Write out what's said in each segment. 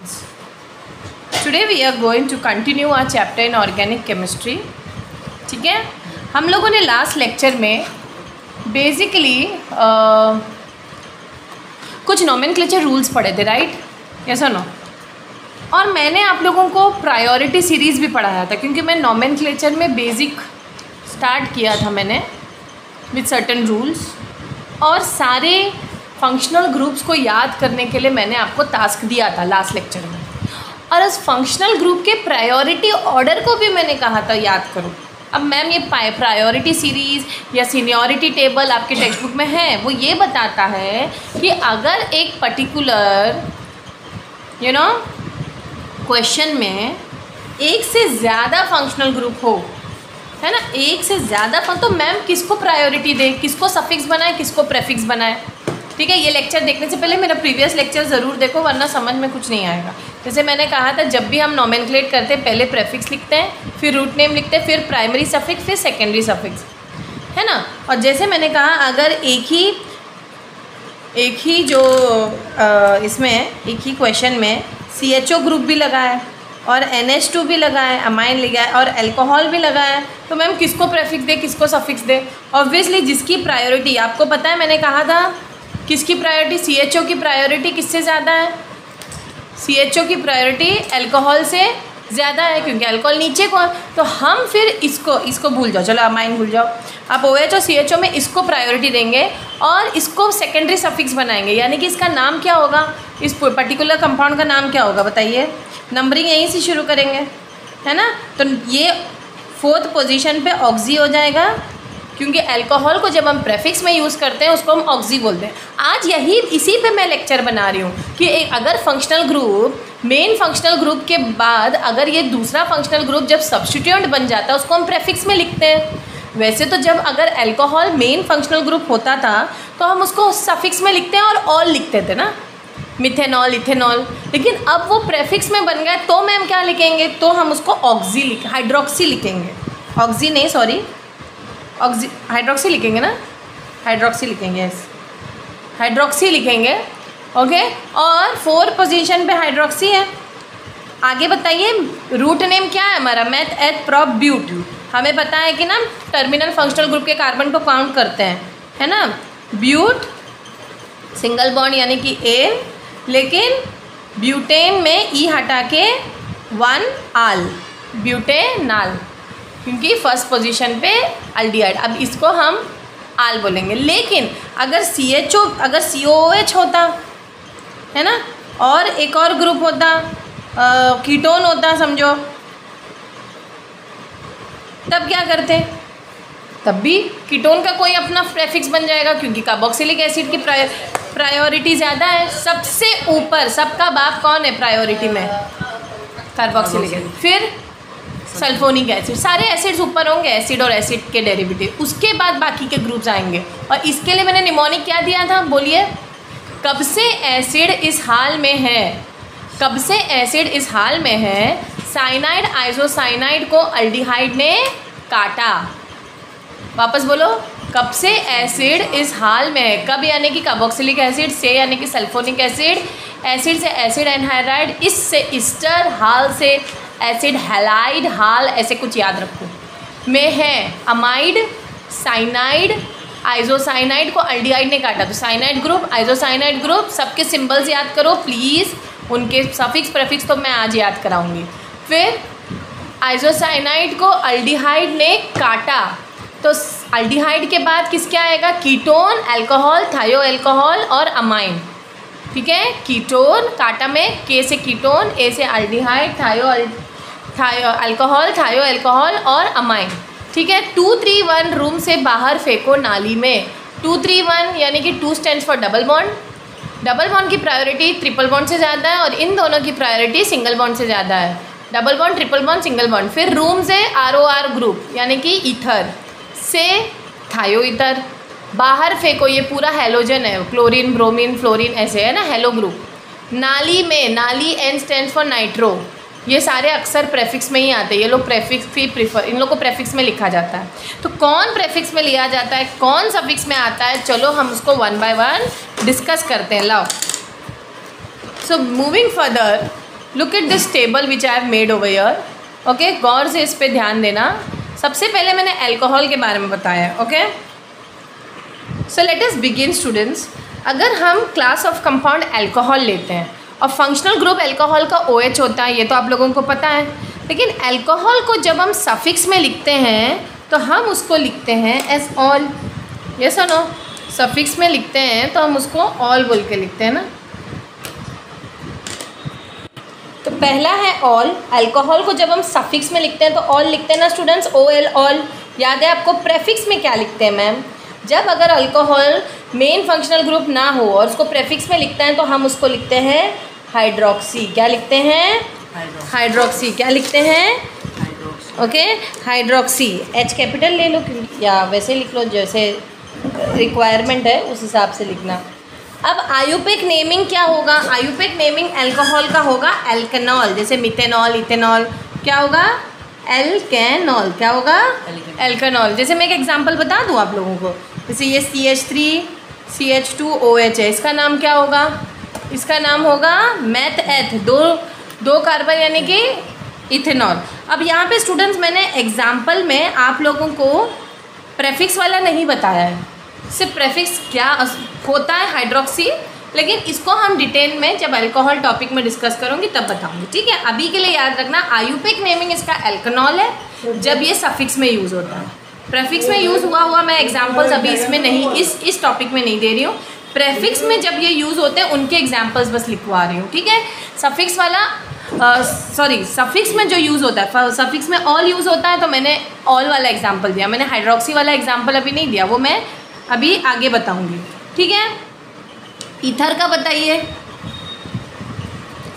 Today we are going to continue our chapter in organic chemistry. ठीक है, हम लोगों ने लास्ट लेक्चर में बेसिकली कुछ नोमेनक्लेचर रूल्स पढ़े थे, राइट? यस और नो? और मैंने आप लोगों को प्रायोरिटी सीरीज़ भी पढ़ाया था, क्योंकि मैं नोमेनक्लेचर में बेसिक स्टार्ट किया था मैंने विद सर्टेन रूल्स, और सारे फंक्शनल ग्रुप्स को याद करने के लिए मैंने आपको टास्क दिया था लास्ट लेक्चर में, और उस फंक्शनल ग्रुप के प्रायोरिटी ऑर्डर को भी मैंने कहा था याद करो। अब मैम ये प्रायोरिटी सीरीज़ या सीनियरिटी टेबल आपके टेक्स्ट बुक में है, वो ये बताता है कि अगर एक पर्टिकुलर क्वेश्चन में एक से ज़्यादा फंक्शनल ग्रुप हो, है ना, एक से ज़्यादा तो मैम किसको प्रायोरिटी दे, किसको सफिक्स बनाए, किसको प्रेफिक्स बनाए। ठीक है, ये लेक्चर देखने से पहले मेरा प्रीवियस लेक्चर ज़रूर देखो, वरना समझ में कुछ नहीं आएगा। जैसे मैंने कहा था, जब भी हम नोमेनक्लेट करते हैं पहले प्रेफिक्स लिखते हैं, फिर रूट नेम लिखते हैं, फिर प्राइमरी सफिक्स, फिर सेकेंडरी सफिक्स, है ना। और जैसे मैंने कहा, अगर एक ही जो इसमें एक ही क्वेश्चन में CHO ग्रुप भी लगा है और NH2 भी लगा है, अमाइन लिखा है, और अल्कोहल भी लगा है, तो मैम किसको प्रेफिक्स दे, किसको सफिक्स दे? ऑब्वियसली जिसकी प्रायोरिटी आपको पता है, मैंने कहा था किसकी प्रायोरिटी, CHO की प्रायोरिटी किससे ज़्यादा है? CHO की प्रायोरिटी अल्कोहल से ज़्यादा है, क्योंकि अल्कोहल नीचे को है। तो हम फिर इसको भूल जाओ, चलो अमाइन भूल जाओ, आप OH और CHO में इसको प्रायोरिटी देंगे और इसको सेकेंडरी सफिक्स बनाएंगे, यानी कि इसका नाम क्या होगा, इस पर्टिकुलर कंपाउंड का नाम क्या होगा बताइए? नंबरिंग यहीं से शुरू करेंगे, है ना। तो ये 4th पोजीशन पे ऑक्सी हो जाएगा, क्योंकि अल्कोहल को जब हम प्रेफिक्स में यूज़ करते हैं उसको हम ऑक्सी बोलते हैं। आज इसी पे मैं लेक्चर बना रही हूँ कि अगर functional group, main functional group के बाद अगर ये दूसरा फंक्शनल ग्रुप जब सब्स्टिट्यूएंट बन जाता है, उसको हम प्रेफिक्स में लिखते हैं। वैसे तो जब अगर अल्कोहल मेन फंक्शनल ग्रुप होता था तो हम उसको सफिक्स में लिखते हैं और ऑल लिखते थे ना, मिथेनॉल, इथेनॉल। लेकिन अब वो प्रेफिक्स में बन गया, तो मैम क्या लिखेंगे? तो हम उसको हाइड्रोक्सी लिखेंगे, ऑक्सी नहीं, सॉरी, हाइड्रोक्सी लिखेंगे ना, हाइड्रोक्सी लिखेंगे, यस, हाइड्रोक्सी लिखेंगे, ओके। और 4 पोजीशन पे हाइड्रोक्सी है। आगे बताइए, रूट नेम क्या है हमारा? Meth, eth, prop, ब्यूट। हमें पता है कि ना टर्मिनल फंक्शनल ग्रुप के कार्बन को काउंट करते हैं, है ना। ब्यूट सिंगल बॉन्ड यानी कि A, लेकिन ब्यूटेन में E हटा के 1 आल, ब्यूटेनाल, क्योंकि फर्स्ट पोजीशन पे अल्डिहाइड। अब इसको हम आल बोलेंगे। लेकिन अगर COOH होता, है ना, और एक और ग्रुप होता, कीटोन होता समझो, तब क्या करते? तब भी कीटोन का कोई अपना प्रेफिक्स बन जाएगा, क्योंकि कार्बोक्सिलिक एसिड की प्रायोरिटी ज़्यादा है। सबसे ऊपर, सबका बाप कौन है प्रायोरिटी में? कार्बोक्सिलिक एसिड, फिर सल्फोनिक एसिड। सारे एसिड्स ऊपर होंगे, एसिड और एसिड के डेरिवेटिव, उसके बाद बाकी के ग्रुप्स आएंगे। और इसके लिए मैंने निमोनिक क्या दिया था, बोलिए? कब से एसिड इस हाल में है, कब से एसिड इस हाल में है, साइनाइड आइसोसाइनाइड को अल्डिहाइड ने काटा। वापस बोलो, कब से एसिड इस हाल में है? कब यानी कि कार्बोक्सिलिक एसिड, से यानी कि सल्फोनिक एसिड, एसिड से एसिड एनहाइड्राइड, इस से ईस्टर, हाल से एसिड हैलाइड, हाल, ऐसे कुछ याद रखो, में है अमाइड, साइनाइड, आइसोसाइनाइड को अल्डिहाइड ने काटा। तो साइनाइड ग्रुप, आइसोसाइनाइड ग्रुप, सबके सिंबल्स याद करो प्लीज़, उनके सफिक्स प्रेफिक्स तो मैं आज याद कराऊंगी। फिर आइसोसाइनाइड को अल्डिहाइड ने काटा, तो अल्डिहाइड के बाद किसके आएगा? कीटोन, अल्कोहल, थायो अल्कोहल और अमाइन। ठीक है, कीटोन काटा में K से कीटोन, A से अल्डिहाइड, थायो अल्कोहल, थायो अल्कोहल और अमाइन। ठीक है, 231 रूम से बाहर फेंको नाली में। 231 यानी कि 2 stands for double bond. Double bond की प्रायोरिटी ट्रिपल बॉन्ड से ज़्यादा है, और इन दोनों की प्रायोरिटी सिंगल बॉन्ड से ज़्यादा है। Double bond, triple bond, single bond. फिर रूम से ROR ग्रुप यानी कि ईथर, से थायो ईथर। बाहर फेंको, ये पूरा हेलोजन है, क्लोरीन, ब्रोमीन, फ्लोरीन, ऐसे है ना, हेलो ग्रुप। नाली में, नाली N स्टैंड्स फॉर नाइट्रो, ये सारे अक्सर प्रेफिक्स में ही आते हैं, ये लोग प्रेफिक्स ही इन लोग को प्रेफिक्स में लिखा जाता है। तो कौन प्रेफिक्स में लिया जाता है, कौन सफिक्स में आता है, चलो हम उसको 1 by 1 डिस्कस करते हैं। लाओ, so moving further, look at this table which I have made over here. Okay, गौर से इस पे ध्यान देना। सबसे पहले मैंने अल्कोहल के बारे में बताया। Okay, so let us begin students. अगर हम क्लास ऑफ कंपाउंड अल्कोहल लेते हैं और फंक्शनल ग्रुप अल्कोहल का OH होता है, ये तो आप लोगों को पता है। लेकिन अल्कोहल को जब हम सफिक्स में लिखते हैं तो हम उसको लिखते हैं एज ऑल। यस और नो? सफिक्स में लिखते हैं तो हम उसको ऑल बोल के लिखते हैं ना। तो पहला है ऑल। अल्कोहल को जब हम सफिक्स में लिखते हैं तो ऑल लिखते हैं ना स्टूडेंट्स, OL ऑल। याद है आपको? प्रेफिक्स में क्या लिखते हैं मैम? जब अगर अल्कोहल मेन फंक्शनल ग्रुप ना हो और उसको प्रेफिक्स में लिखते हैं तो हम उसको लिखते हैं हाइड्रोक्सी। क्या लिखते हैं? हाइड्रोक्सी। क्या लिखते हैं? Okay, hydroxy. H कैपिटल ले लो या वैसे लिख लो जैसे रिक्वायरमेंट है उस हिसाब से लिखना। अब आयुपेक नेमिंग क्या होगा? आयुपेक नेमिंग अल्कोहल का होगा एल्केनॉल। जैसे मिथेनॉल, इथेनॉल, क्या होगा? एल्केनॉल। क्या होगा? एल्केनॉल। जैसे मैं एक एग्जांपल बता दूं आप लोगों को, जैसे ये CH3 CH2OH है, इसका नाम क्या होगा? इसका नाम होगा मेथ एथ। दो कार्बन यानी कि इथेनॉल। अब यहाँ पे स्टूडेंट्स मैंने एग्जाम्पल में आप लोगों को प्रेफिक्स वाला नहीं बताया है, सिर्फ प्रेफिक्स क्या होता है हाइड्रोक्सी, लेकिन इसको हम डिटेल में जब अल्कोहल टॉपिक में डिस्कस करूँगी तब बताऊँगी। ठीक है, अभी के लिए याद रखना आयुपेक नेमिंग इसका एल्केनॉल है जब ये सफिक्स में यूज़ होता है। प्रेफिक्स में यूज़ हुआ मैं एग्जाम्पल्स अभी इसमें नहीं, इस टॉपिक में नहीं दे रही हूँ। प्रेफिक्स में जब ये यूज़ होते हैं उनके एग्जाम्पल्स बस लिखवा रही हूँ। ठीक है, सफिक्स वाला सफिक्स में जो यूज़ होता है, सफिक्स में ऑल यूज़ होता है तो मैंने ऑल वाला एग्जाम्पल दिया। मैंने हाइड्रोक्सी वाला एग्जाम्पल अभी नहीं दिया, वो मैं अभी आगे बताऊंगी। ठीक है, ईथर का बताइए।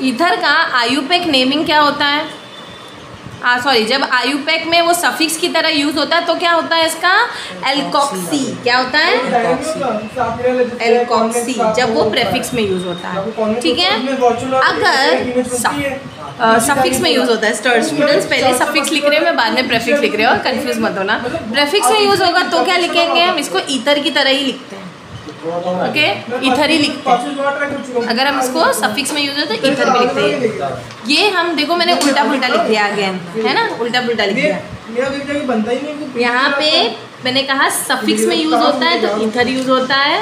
ईथर का आयुपेक नेमिंग क्या होता है? जब आयुपेक में वो सफिक्स की तरह यूज होता है तो क्या होता है इसका? एल्कोक्सी। क्या होता है? एल्कोक्सी, जब वो प्रेफिक्स में यूज होता है। ठीक है, अगर सफिक्स में यूज होता है, स्टूडेंट्स पहले सफिक्स लिख रहे हैं, मैं बाद में प्रेफिक्स लिख रही हूँ, कंफ्यूज मत होना। प्रेफिक्स में यूज होगा तो क्या लिखेंगे हम? इसको ईथर की तरह ही लिखते हैं। ओके, ईथर ही लिखते हैं। अगर हम इसको सफिक्स में यूज होता है तो ईथर भी लिखते हैं। ये हम देखो मैंने उल्टा पुल्टा लिख दिया अगेन, है ना? उल्टा पुल्टा लिख दिया। यहाँ पे मैंने कहा सफिक्स में यूज होता है तो ईथर यूज होता है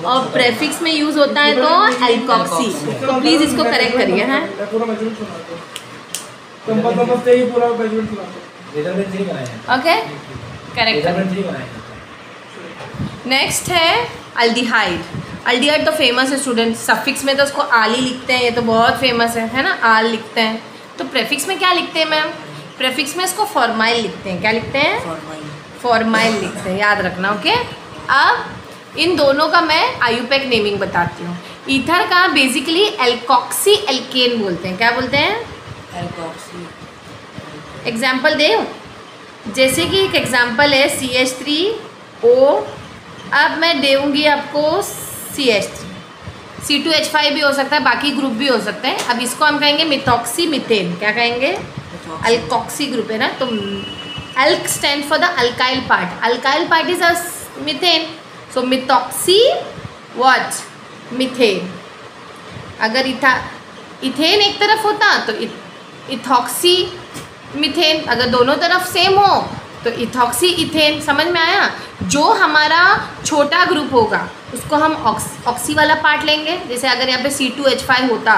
और प्रेफिक्स में यूज होता है तो एल्कोक्सी। तो प्लीज इसको करेक्ट करिए। हैं ओके, करेक्ट। नेक्स्ट है अल्डिहाइड। अल्डिहाइड तो फेमस है स्टूडेंट, सफिक्स में तो उसको आल ही लिखते हैं, ये तो बहुत फेमस है ना? आल लिखते हैं। तो प्रेफिक्स में क्या लिखते हैं मैम? प्रेफिक्स में इसको फॉर्माइल लिखते हैं। क्या लिखते हैं? फॉर्माइल लिखते हैं, याद रखना। ओके, अब इन दोनों का मैं आयुपेक नेमिंग बताती हूँ। ईथर का बेसिकली एल्कोक्सी एल्केन बोलते हैं। क्या बोलते हैं? एल्कोक्सी। एग्जाम्पल दे, जैसे कि एक एग्जाम्पल है CH3O। अब मैं दूँगी आपको CH3, C2H5 भी हो सकता है, बाकी ग्रुप भी हो सकते हैं। अब इसको हम कहेंगे मिथॉक्सी मीथेन। क्या कहेंगे? अल्कोक्सी ग्रुप है ना, तो alk stand for the alkyl part. Alkyl part is a methane, so methoxy what? Methane. अगर इथेन एक तरफ होता तो इथॉक्सी मीथेन, अगर दोनों तरफ सेम हो तो इथॉक्सी इथेन। समझ में आया? जो हमारा छोटा ग्रुप होगा उसको हम ऑक्सी वाला पार्ट लेंगे। जैसे अगर यहाँ पे C2H5 होता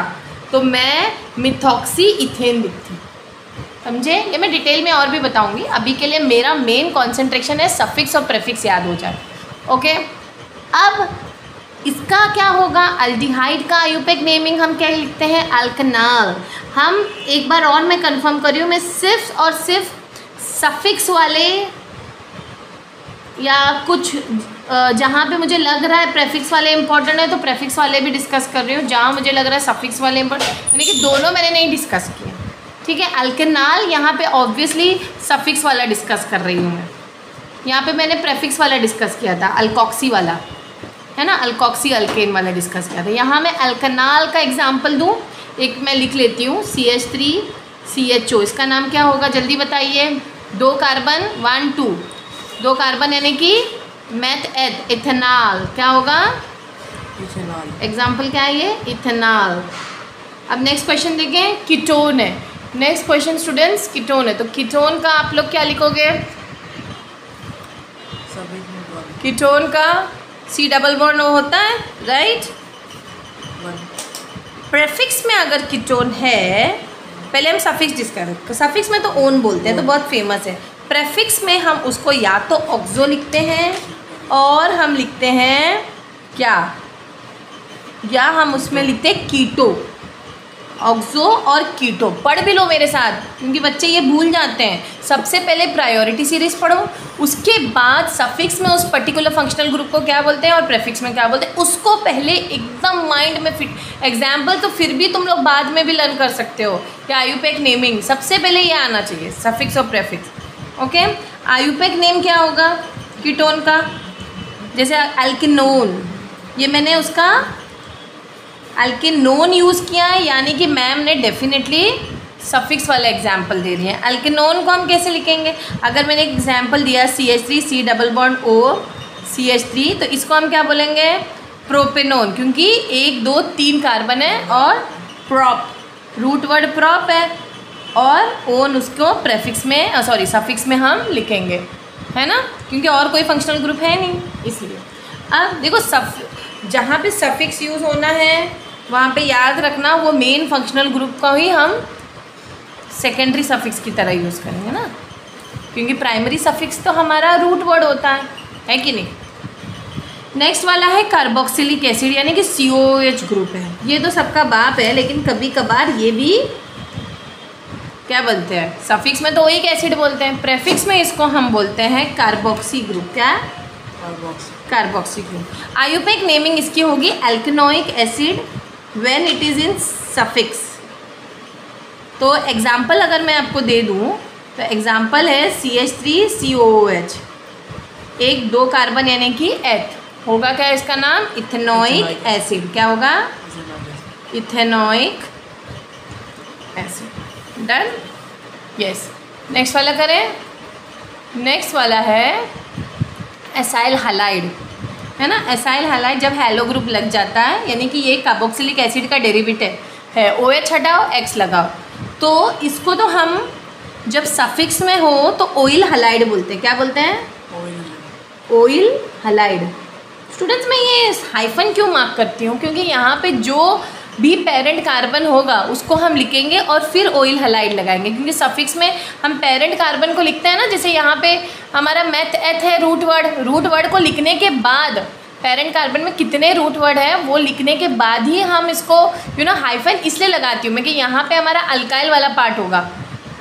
तो मैं मिथॉक्सी इथेन लिखती। समझे? ये मैं डिटेल में और भी बताऊंगी, अभी के लिए मेरा मेन कॉन्सेंट्रेशन है सफिक्स और प्रेफिक्स याद हो जाए। ओके, अब इसका क्या होगा? अल्डिहाइड का आयुपेक नेमिंग हम क्या लिखते हैं? अल्कनाल। हम एक बार और मैं कंफर्म कर रही हूँ, मैं सिर्फ और सिर्फ सफिक्स वाले या कुछ जहाँ पे मुझे लग रहा है प्रेफिक्स वाले इंपॉर्टेंट है तो प्रेफिक्स वाले भी डिस्कस कर रही हूँ, जहाँ मुझे लग रहा है सफिक्स वाले इंपॉर्टेंट, यानी कि दोनों मैंने नहीं डिस्कस किए। ठीक है, अल्केनाल यहाँ पे ऑब्वियसली सफिक्स वाला डिस्कस कर रही हूँ मैं। यहाँ पे मैंने प्रेफिक्स वाला डिस्कस किया था, अल्कोक्सी वाला, है ना? अल्कोक्सी अल्केन वाला डिस्कस किया था। यहाँ मैं अल्केनाल का एग्जाम्पल दूँ, एक मैं लिख लेती हूँ CH3CHO। इसका नाम क्या होगा जल्दी बताइए? 2 कार्बन 1 2, 2 कार्बन यानी कि मेथ एथ, इथेनॉल। क्या होगा? इथेनॉल। एग्जाम्पल क्या है ये? इथेनॉल। अब नेक्स्ट क्वेश्चन देखें, कीटोन है। नेक्स्ट क्वेश्चन स्टूडेंट्स, कीटोन है। तो कीटोन का आप लोग क्या लिखोगे? कीटोन का C डबल बॉन्ड O होता है, राइट। प्रेफिक्स में अगर कीटोन है, पहले हम सफिक्स डिस्कस, सफिक्स में तो ओन बोलते हैं, तो बहुत फेमस है। प्रेफिक्स में हम उसको या तो ऑक्सो लिखते हैं और हम लिखते हैं क्या, या हम उसमें लिखते हैं कीटो। ऑक्सो और कीटो पढ़ भी लो मेरे साथ, क्योंकि बच्चे ये भूल जाते हैं। सबसे पहले प्रायोरिटी सीरीज पढ़ो, उसके बाद सफिक्स में उस पर्टिकुलर फंक्शनल ग्रुप को क्या बोलते हैं और प्रेफिक्स में क्या बोलते हैं, उसको पहले एकदम माइंड में फिट। एग्जाम्पल तो फिर भी तुम लोग बाद में भी लर्न कर सकते हो। या आयुपेक नेमिंग, सबसे पहले ये आना चाहिए, सफिक्स और प्रेफिक्स। ओके, आयुपेक नेम क्या होगा कीटोन का? जैसे एल्किनोन, ये मैंने उसका एल्किनोन यूज़ किया है, यानी कि मैम ने डेफिनेटली सफिक्स वाला एग्जाम्पल दे रही है। एल्किनोन को हम कैसे लिखेंगे? अगर मैंने एक एग्जाम्पल दिया CH3 C double bond O CH3, तो इसको हम क्या बोलेंगे? प्रोपेनोन, क्योंकि 1 2 3 कार्बन है, और प्रॉप, रूट वर्ड प्रॉप है, और ओन उसको प्रेफिक्स में सॉरी सफिक्स में हम लिखेंगे, है ना, क्योंकि और कोई फंक्शनल ग्रुप है नहीं, इसलिए। अब देखो जहाँ पे सफिक्स यूज़ होना है वहाँ पे याद रखना वो मेन फंक्शनल ग्रुप का ही हम सेकेंडरी सफिक्स की तरह यूज़ करेंगे ना, क्योंकि प्राइमरी सफिक्स तो हमारा रूट वर्ड होता है कि नहीं। नेक्स्ट वाला है कार्बोक्सिलिक एसिड, यानी कि COH ग्रुप है। ये तो सबका बाप है, लेकिन कभी कभार ये भी क्या बोलते हैं, सफिक्स में तो ओइक एसिड बोलते हैं, प्रेफिक्स में इसको हम बोलते हैं कार्बोक्सी ग्रुप। क्या? Carboxy group. आयुपेक नेमिंग इसकी होगी alkanoic acid when it is in suffix. तो एग्जाम्पल अगर मैं आपको दे दूँ तो एग्जाम्पल है CH3COOH, 1 2 कार्बन यानी कि एथ, होगा क्या इसका नाम? Ethanoic acid. क्या होगा? Ethanoic acid. Done? Yes. Next वाला करें। नेक्स्ट वाला है एसाइल हैलाइड, है ना। एसाइल हैलाइड जब हैलो ग्रुप लग जाता है, यानी कि ये कार्बोक्सिलिक एसिड का डेरिवेटिव है, OH हटाओ X लगाओ, तो इसको तो हम जब सफिक्स में हो तो ऑयल हैलाइड बोलते हैं। क्या बोलते हैं? Oil halide. स्टूडेंट्स, मैं ये हाइफन क्यों मार्क करती हूँ? क्योंकि यहाँ पे जो भी पेरेंट कार्बन होगा उसको हम लिखेंगे और फिर ऑयल हैलाइड लगाएंगे, क्योंकि सफिक्स में हम पेरेंट कार्बन को लिखते हैं ना, जैसे यहाँ पे हमारा मेथ एथ है रूट वर्ड को लिखने के बाद पेरेंट कार्बन में कितने रूट वर्ड है वो लिखने के बाद ही हम इसको हाइफन इसलिए लगाती हूँ मैं कि यहाँ पे हमारा अल्काइल वाला पार्ट होगा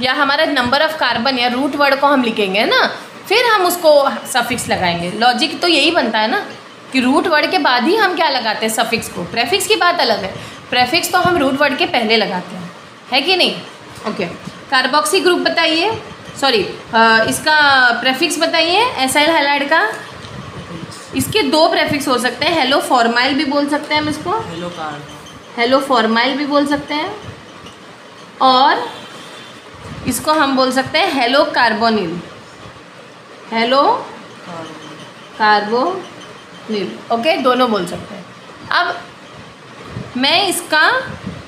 या हमारा नंबर ऑफ कार्बन या रूट वर्ड को हम लिखेंगे ना, फिर हम उसको सफिक्स लगाएंगे। लॉजिक तो यही बनता है ना कि रूट वर्ड के बाद ही हम क्या लगाते हैं, सफिक्स को। प्रेफिक्स की बात अलग है, प्रेफिक्स तो हम रूट वर्ड के पहले लगाते हैं, है कि नहीं। ओके, कार्बोक्सी ग्रुप बताइए, सॉरी इसका प्रेफिक्स बताइए एसाइल हैलाइड का। इसके 2 प्रेफिक्स हो सकते हैं, हेलो फॉर्माइल भी बोल सकते हैं हम इसको, हेलो फॉर्माइल भी बोल सकते हैं, और इसको हम बोल सकते हैं hello carbonyl, hello carbonyl. Okay, दोनों बोल सकते हैं। अब मैं इसका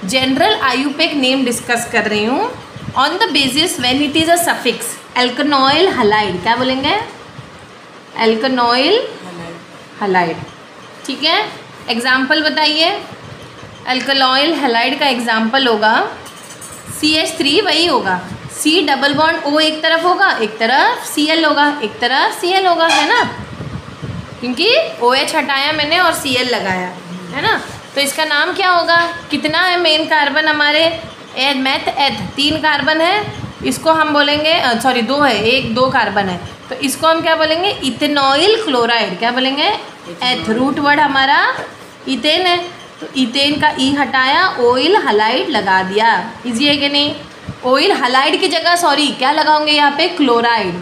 जनरल आयुपेक नेम डिस्कस कर रही हूँ on the basis when it is a suffix alkanoyl halide. क्या बोलेंगे? Alkanoyl halide. ठीक है, एग्जाम्पल बताइए। एल्केनॉइल हैलाइड का एग्जाम्पल होगा CH3, वही होगा, C डबल बॉन्ड O एक तरफ होगा, एक तरफ Cl होगा, एक तरफ Cl होगा, है ना, क्योंकि OH हटाया मैंने और Cl लगाया, है ना। तो इसका नाम क्या होगा? कितना है मेन कार्बन हमारे? मैथ एथ 3 कार्बन है, इसको हम बोलेंगे सॉरी 2 है, 1 2 कार्बन है, तो इसको हम क्या बोलेंगे? Ethanoyl chloride. क्या बोलेंगे? एथ, रूट वर्ड हमारा इथेन है, तो इथेन का ई हटाया, ऑयल हैलाइड लगा दिया। इजी है कि नहीं? ऑयल हैलाइड की जगह सॉरी क्या लगाओगे यहाँ पे? क्लोराइड।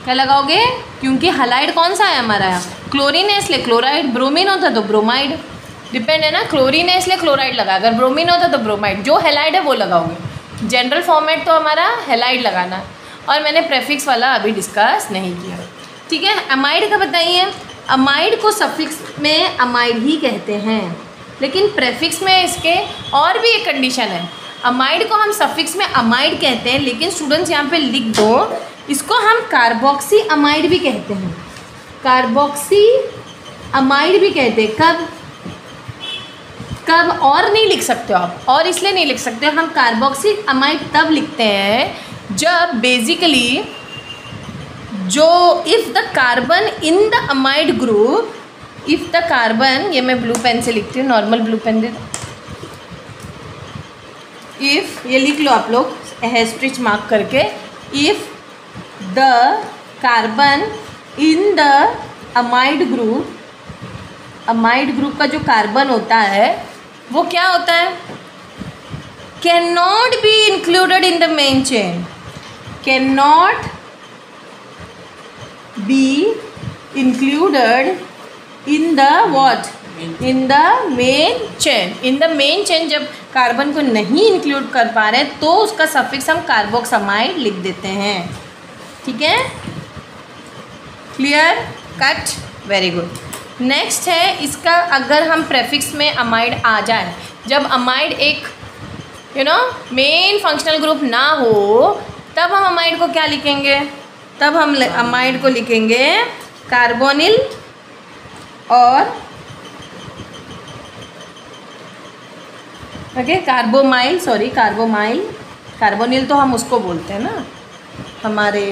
क्या लगाओगे? क्योंकि हैलाइड कौन सा है हमारा? क्लोरीन है इसलिए क्लोराइड, ब्रोमीन होता तो ब्रोमाइड, डिपेंड है ना। क्लोरीन है इसलिए क्लोराइड लगा, अगर ब्रोमीन होता तो ब्रोमाइड, जो हैलाइड है वो लगाओगे। जनरल फॉर्मेट तो हमारा हैलाइड लगाना है, और मैंने प्रेफिक्स वाला अभी डिस्कस नहीं किया। ठीक है, अमाइड का बताइए। अमाइड को सफिक्स में अमाइड ही कहते हैं, लेकिन प्रेफिक्स में इसके और भी एक कंडीशन है। अमाइड को हम सफिक्स में अमाइड कहते हैं, लेकिन स्टूडेंट्स यहाँ पे लिख दो, इसको हम कार्बोक्सी अमाइड भी कहते हैं। कार्बोक्सी अमाइड भी कहते हैं। कब कब और नहीं लिख सकते हो आप, और इसलिए नहीं लिख सकते हो, हम कार्बोक्सी अमाइड तब लिखते हैं जब बेसिकली जो if the carbon in the amide group, if the carbon, ये मैं ब्लू पेन से लिखती हूँ, नॉर्मल ब्लू पेन दे दो। इफ़, ये लिख लो आप लोग हेस्ट्रिच मार्क करके, if the carbon in the amide group, amide group का जो कार्बन होता है वो क्या होता है, can not be included in the main chain, can not be included in the what, in the main chain. In the main chain जब carbon को नहीं इंक्लूड कर पा रहे तो उसका सफिक्स हम कार्बोक्सामाइड लिख देते हैं। ठीक है, clear cut, very good. Next है इसका, अगर हम प्रेफिक्स में अमाइड आ जाए, जब अमाइड एक मेन फंक्शनल ग्रुप ना हो, तब हम अमाइड को क्या लिखेंगे, तब हम अमाइड को लिखेंगे कार्बोनिल और okay carbamoyl, sorry carbamoyl, carbonyl तो हम उसको बोलते हैं ना, हमारे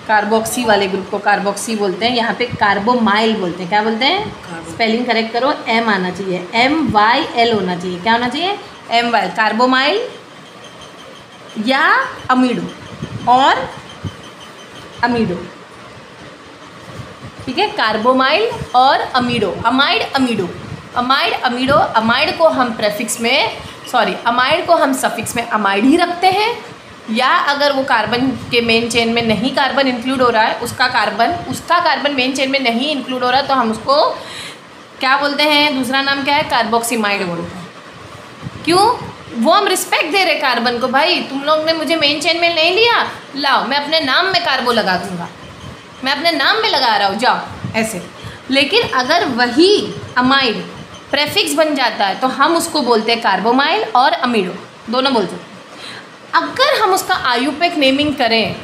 कार्बोक्सी वाले ग्रुप को कार्बोक्सी बोलते हैं, यहाँ पे कार्बोमाइल बोलते हैं। क्या बोलते हैं, स्पेलिंग करेक्ट करो, एम आना चाहिए, MYL होना चाहिए। क्या होना चाहिए, MYL, कार्बोमाइल या अमीडो और अमीडो। ठीक है, कार्बोमाइल और अमीडो, अमाइड अमीडो, अमाइड अमीडो। अमाइड को हम प्रेफिक्स में, सॉरी अमाइड को हम सफिक्स में अमाइड ही रखते हैं, या अगर वो कार्बन के मेन चेन में नहीं कार्बन इंक्लूड हो रहा है, उसका कार्बन मेन चेन में नहीं इंक्लूड हो रहा है, तो हम उसको क्या बोलते हैं, दूसरा नाम क्या है, कार्बोक्सीमाइड बोलते हैं। क्यों, वो हम रिस्पेक्ट दे रहे कार्बन को, भाई तुम लोग ने मुझे मेन चेन में नहीं लिया, लाओ मैं अपने नाम में कार्बो लगा दूंगा, मैं अपने नाम में लगा रहा हूँ, जाओ ऐसे। लेकिन अगर वही अमाइड प्रेफिक्स बन जाता है तो हम उसको बोलते हैं कार्बोमाइल और अमीडो, दोनों बोलते हैं। अगर हम उसका आयुपेक नेमिंग करें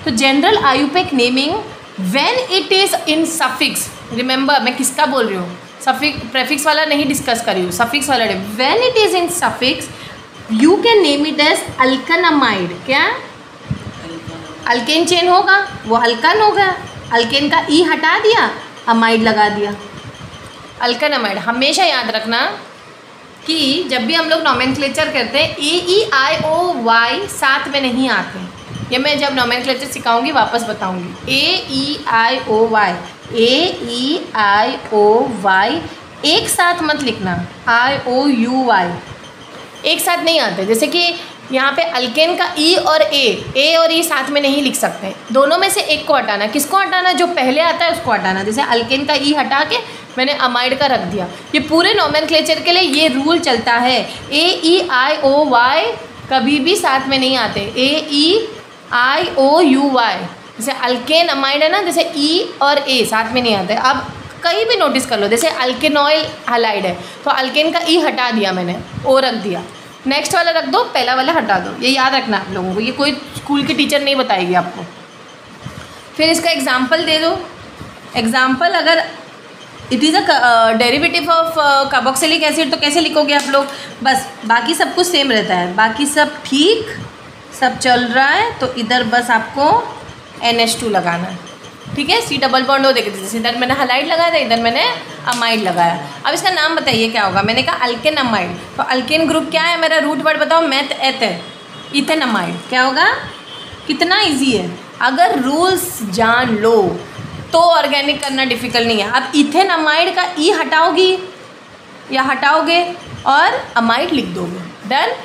तो general IUPAC naming when it is in suffix, remember मैं किसका बोल रही हूँ, सफिक्स, प्रेफिक्स वाला नहीं डिस्कस कर रही हूँ, सफिक्स वाला। When it is in suffix you can name it as alkanamide. क्या, अल्केन चेन होगा वो अल्कन होगा, अल्केन का ई हटा दिया, अमाइड लगा दिया, अल्कनमाइड। हमेशा याद रखना कि जब भी हम लोग नॉमेनक्लेचर करते हैं AEIOY साथ में नहीं आते, ये मैं जब नॉमेनक्लेचर सिखाऊंगी वापस बताऊंगी। AEIOY, AEIOY एक साथ मत लिखना, IOUY एक साथ नहीं आते। जैसे कि यहाँ पे अल्केन का ई और ए और ई साथ में नहीं लिख सकते, दोनों में से एक को हटाना। किसको हटाना, जो पहले आता है उसको हटाना। जैसे अल्केन का ई हटा के मैंने अमाइड का रख दिया। ये पूरे नॉमेनक्लेचर के लिए ये रूल चलता है, AEIOY कभी भी साथ में नहीं आते, AEIOUY। जैसे अल्केन अमाइड है ना, जैसे ई और ए साथ में नहीं आते। अब कहीं भी नोटिस कर लो, जैसे अल्केनॉइल हैलाइड है तो अल्केन का ई हटा दिया मैंने, ओ रख दिया, नेक्स्ट वाला रख दो, पहला वाला हटा दो। ये याद रखना आप लोगों को, ये कोई स्कूल की टीचर नहीं बताएगी आपको। फिर इसका एग्जाम्पल दे दो। एग्जाम्पल, अगर it is a derivative of carboxylic acid तो कैसे लिखोगे आप लोग, बस बाकी सब कुछ सेम रहता है, बाकी सब ठीक सब चल रहा है, तो इधर बस आपको NH2 लगाना है। ठीक है, C डबल बॉन्ड हो, देखिए जैसे इधर मैंने हैलाइड लगाया था, इधर मैंने अमाइड लगाया। अब इसका नाम बताइए क्या होगा, मैंने कहा अल्केन अमाइड, तो अल्केन ग्रुप क्या है, मेरा रूट वर्ड बताओ, मैथ एथर, इथेन अमाइड। क्या होगा, कितना इजी है, अगर रूल्स जान लो तो ऑर्गेनिक करना डिफिकल्ट नहीं है। अब इथेन अमाइड का ई हटाओगी या हटाओगे और अमाइड लिख दोगे, डन।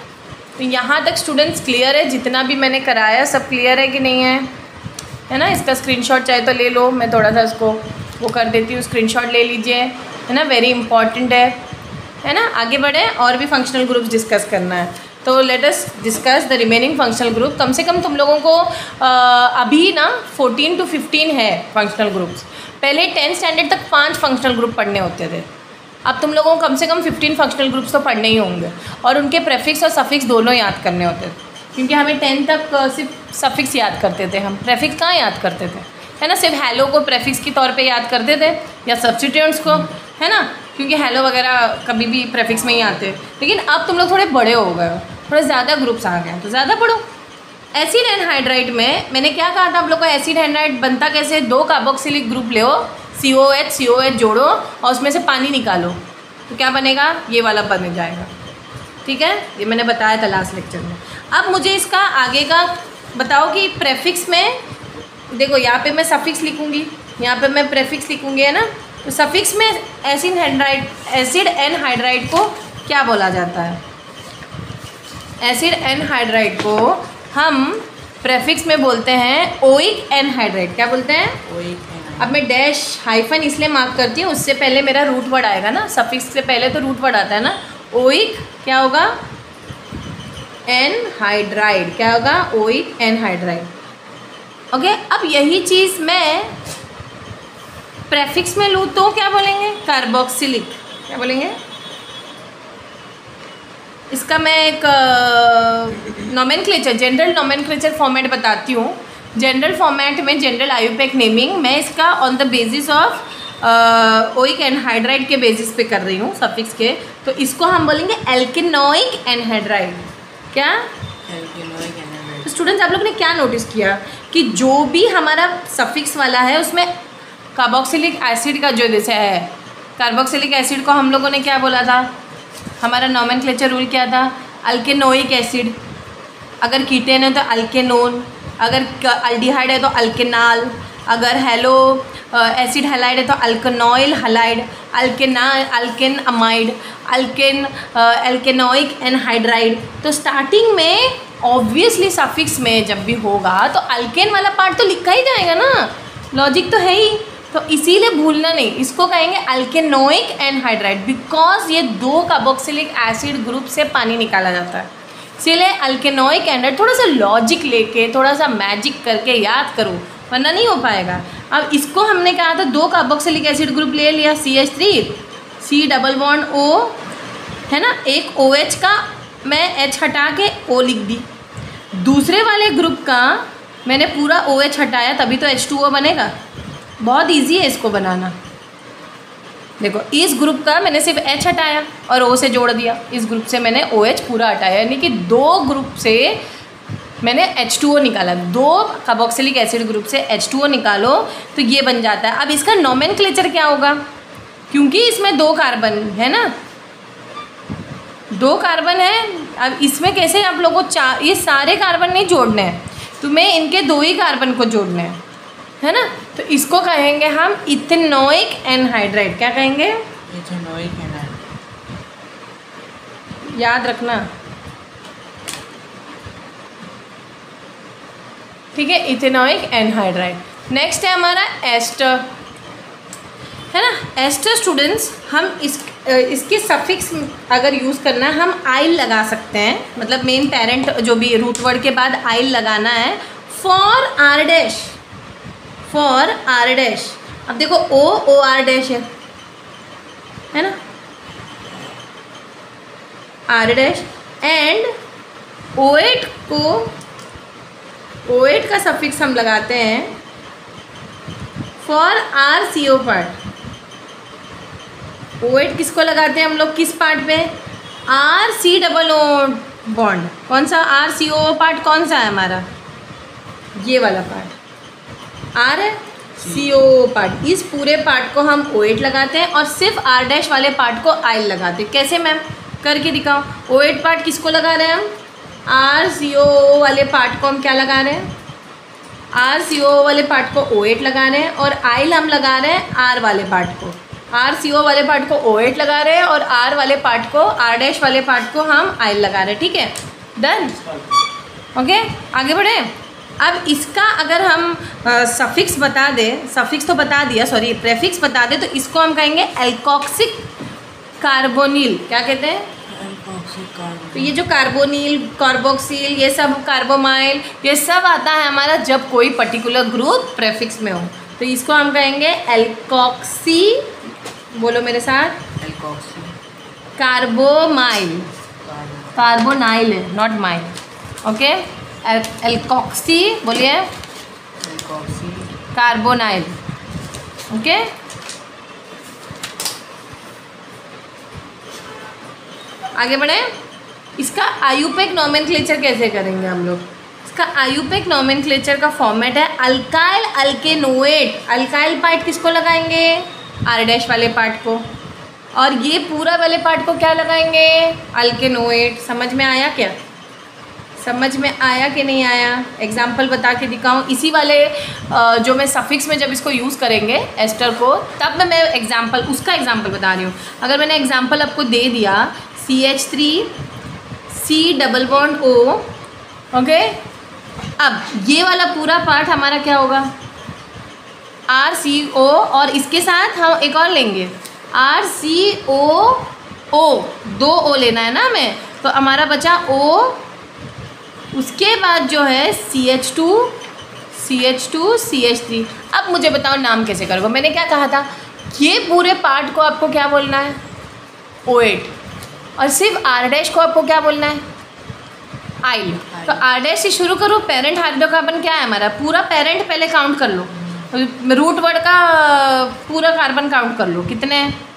तो यहाँ तक स्टूडेंट्स क्लियर है, जितना भी मैंने कराया सब क्लियर है कि नहीं है ना। इसका स्क्रीनशॉट चाहे तो ले लो, मैं थोड़ा सा इसको वो कर देती हूँ, स्क्रीनशॉट ले लीजिए, है ना, वेरी इंपॉर्टेंट है ना। आगे बढ़े, और भी फंक्शनल ग्रुप्स डिस्कस करना है, तो let us discuss the remaining functional group. कम से कम तुम लोगों को अभी ना 14 to 15 है फंक्शनल ग्रुप्स। पहले 10th स्टैंडर्ड तक 5 फंक्शनल ग्रुप पढ़ने होते थे, अब तुम लोगों को कम से कम 15 फंक्शनल ग्रुप्स तो पढ़ने ही होंगे और उनके प्रेफिक्स और सफिक्स दोनों याद करने होते थे, क्योंकि हमें 10 तक सिर्फ सफिक्स याद करते थे, हम प्रेफिक्स कहाँ याद करते थे, है ना। सिर्फ हेलो को प्रेफिक्स के तौर पे याद करते थे या सब्स्टिट्यूएंट्स को, है ना, क्योंकि हेलो वगैरह कभी भी प्रेफिक्स में ही आते। लेकिन अब तुम लोग थोड़े बड़े हो गए हो, थोड़े ज़्यादा ग्रुप्स आ गए हैं, तो ज़्यादा पढ़ो। एसिड एनहाइड्राइड में मैंने क्या कहा था आप लोग को, एसिड एनहाइड्राइड बनता कैसे, 2 कार्बोक्सिलिक ग्रुप ले, COH जोड़ो और उसमें से पानी निकालो, तो क्या बनेगा, ये वाला बन जाएगा। ठीक है, ये मैंने बताया था लास्ट लेक्चर में। अब मुझे इसका आगे का बताओ कि प्रेफिक्स में, देखो यहाँ पे मैं सफिक्स लिखूँगी, यहाँ पे मैं प्रेफिक्स लिखूँगी, है ना। तो सफिक्स में एसिड एनहाइड्राइड को क्या बोला जाता है, एसिड एनहाइड्राइड को हम प्रेफिक्स में बोलते हैं ओइक एनहाइड्राइड। क्या बोलते हैं, ओइक। अब मैं डैश हाइफन इसलिए मार्क करती हूँ, उससे पहले मेरा रूट वर्ड आएगा ना, सफिक्स से पहले तो रूट वर्ड आता है ना। ओइक क्या होगा, एनहाइड्राइड, क्या होगा, ओइक एनहाइड्राइड। ओके, अब यही चीज़ मैं प्रेफिक्स में लूँ तो क्या बोलेंगे, कार्बोक्सिलिक। क्या बोलेंगे, इसका मैं एक नोमेनक्लेचर, जनरल नोमेनक्लेचर फॉर्मेट बताती हूँ। जनरल फॉर्मेट में जनरल आयुपेक नेमिंग मैं इसका on the basis of oic anhydride के बेसिस पे कर रही हूँ सफिक्स के, तो इसको हम बोलेंगे एल्केनोइक एनहाइड्राइड। क्या, एल्केनोइक एनहाइड्राइड। तो स्टूडेंट्स आप लोग ने क्या नोटिस किया कि जो भी हमारा सफिक्स वाला है उसमें कार्बोक्सिलिक एसिड का जो जैसे है, कार्बोक्सिलिक एसिड को हम लोगों ने क्या बोला था, हमारा नोमेनक्लेचर रूल क्या था, अल्केनोइक एसिड। अगर कीटेन है तो अल्केनोन, अगर अल्डिहाइड है तो अल्केनाल, अगर हेलो एसिड हैलाइड है तो अल्केनॉइल हैलाइड, अल्केन अमाइड, अल्केनोइक एनहाइड्राइड। तो स्टार्टिंग में ऑब्वियसली सफिक्स में जब भी होगा तो अल्केन वाला पार्ट तो लिखा ही जाएगा ना, लॉजिक तो है ही, तो इसीलिए भूलना नहीं, इसको कहेंगे अल्केनोइक एनहाइड्राइड, बिकॉज ये 2 कार्बोक्सिलिक एसिड ग्रुप से पानी निकाला जाता है, इसीलिए अल्केनोइक एनहाइड्राइड। थोड़ा सा लॉजिक लेके, थोड़ा सा मैजिक करके याद करो, वरना नहीं हो पाएगा। अब इसको हमने कहा था 2 कार्बोक्सिलिक एसिड ग्रुप ले लिया, CH3, C double bond O, है ना, एक OH का मैं H हटा के O लिख दी, दूसरे वाले ग्रुप का मैंने पूरा OH हटाया, तभी तो H2O बनेगा। बहुत इजी है इसको बनाना। देखो, इस ग्रुप का मैंने सिर्फ H हटाया और O से जोड़ दिया, इस ग्रुप से मैंने OH पूरा हटाया, यानी कि 2 ग्रुप से मैंने H2O निकाला, 2 कार्बोक्सिलिक एसिड ग्रुप से H2O निकालो तो ये बन जाता है। अब इसका नोमेनक्लेचर क्या होगा, क्योंकि इसमें 2 कार्बन है ना, 2 कार्बन है। अब इसमें कैसे आप लोगों को ये सारे कार्बन नहीं जोड़ने हैं, तुम्हें इनके 2 ही कार्बन को जोड़ने हैं, है ना। तो इसको कहेंगे हम इथेनोइक एनहाइड्राइड। क्या कहेंगे, इथेनोइक एनहाइड्राइड, याद रखना, ठीक है, इथेनोइक एनहाइड्राइड। नेक्स्ट है हमारा एस्टर, है ना। एस्टर स्टूडेंट्स हम इसके सफिक्स अगर यूज़ करना है हम आइल लगा सकते हैं, मतलब मेन पेरेंट जो भी रूट वर्ड के बाद आइल लगाना है, for R dash, for R dash. अब देखो O R डैश है ना, आर डैश, एंड O8 को, O8 का सफिक्स हम लगाते हैं फॉर RCO पार्ट। O8 किसको लगाते हैं हम लोग, किस पार्ट पे, RC डबल O बॉन्ड। कौन सा RCO पार्ट, कौन सा है हमारा, ये वाला पार्ट, R है, CO पार्ट, इस पूरे पार्ट को हम O8 लगाते हैं और सिर्फ R डैश वाले पार्ट को आइल लगाते हैं। कैसे मैम, करके दिखाओ। O8 पार्ट किसको लगा रहे हैं हम, RCO वाले पार्ट को हम क्या लगा रहे हैं, RCO वाले पार्ट को O8 लगा रहे हैं, और आइल हम लगा रहे हैं R वाले पार्ट को। RCO वाले पार्ट को O8 लगा रहे हैं और R वाले पार्ट को, R डैश वाले पार्ट को हम आइल लगा रहे हैं। ठीक है, डन, ओके, आगे बढ़े। अब इसका अगर हम सफिक्स बता दें, सफिक्स तो बता दिया, सॉरी प्रेफिक्स बता दें, तो इसको हम कहेंगे एल्कोक्सिक कार्बोनिल। क्या कहते हैं, तो ये जो कार्बोनिल, कार्बोक्सिल, ये सब कार्बोमाइल, ये सब आता है हमारा जब कोई पर्टिकुलर ग्रुप प्रेफिक्स में हो, तो इसको हम कहेंगे एल्कोक्सी, बोलो मेरे साथ, कार्बोमाइल, कार्बोनाइल है, नॉट माइल। ओके, एल्कोक्सी बोलिए, कार्बोनाइल। ओके, आगे बढ़े। इसका आयुपेक नोमेनक्लेचर कैसे करेंगे हम लोग? इसका आयुपेक नोमेनक्लेचर का फॉर्मेट है अल्काइल अल्केनोएट। अल्काइल पार्ट किसको लगाएंगे? आर डैश वाले पार्ट को, और ये पूरा वाले पार्ट को क्या लगाएंगे? अल्केनोएट। समझ में आया क्या? समझ में आया कि नहीं आया? एग्जाम्पल बता के दिखाऊं इसी वाले जो मैं सफिक्स में जब इसको यूज़ करेंगे एस्टर को, तब मैं एग्जाम्पल उसका एग्जाम्पल बता रही हूँ। अगर मैंने एग्जाम्पल आपको दे दिया CH3 C double bond O, okay, अब ये वाला पूरा पार्ट हमारा क्या होगा? RCO, और इसके साथ हम एक और लेंगे RCOO, 2 O लेना है ना हमें, तो हमारा बचा O, उसके बाद जो है CH2 CH3। अब मुझे बताओ नाम कैसे करोगे? मैंने क्या कहा था? ये पूरे पार्ट को आपको क्या बोलना है? OH, और सिर्फ R डैश को आपको क्या बोलना है? आइल। तो R डैश से शुरू करो। पेरेंट हाइड्रोकार्बन क्या है हमारा? पूरा पेरेंट पहले काउंट कर लो, रूट वर्ड का पूरा कार्बन काउंट कर लो, कितने हैं?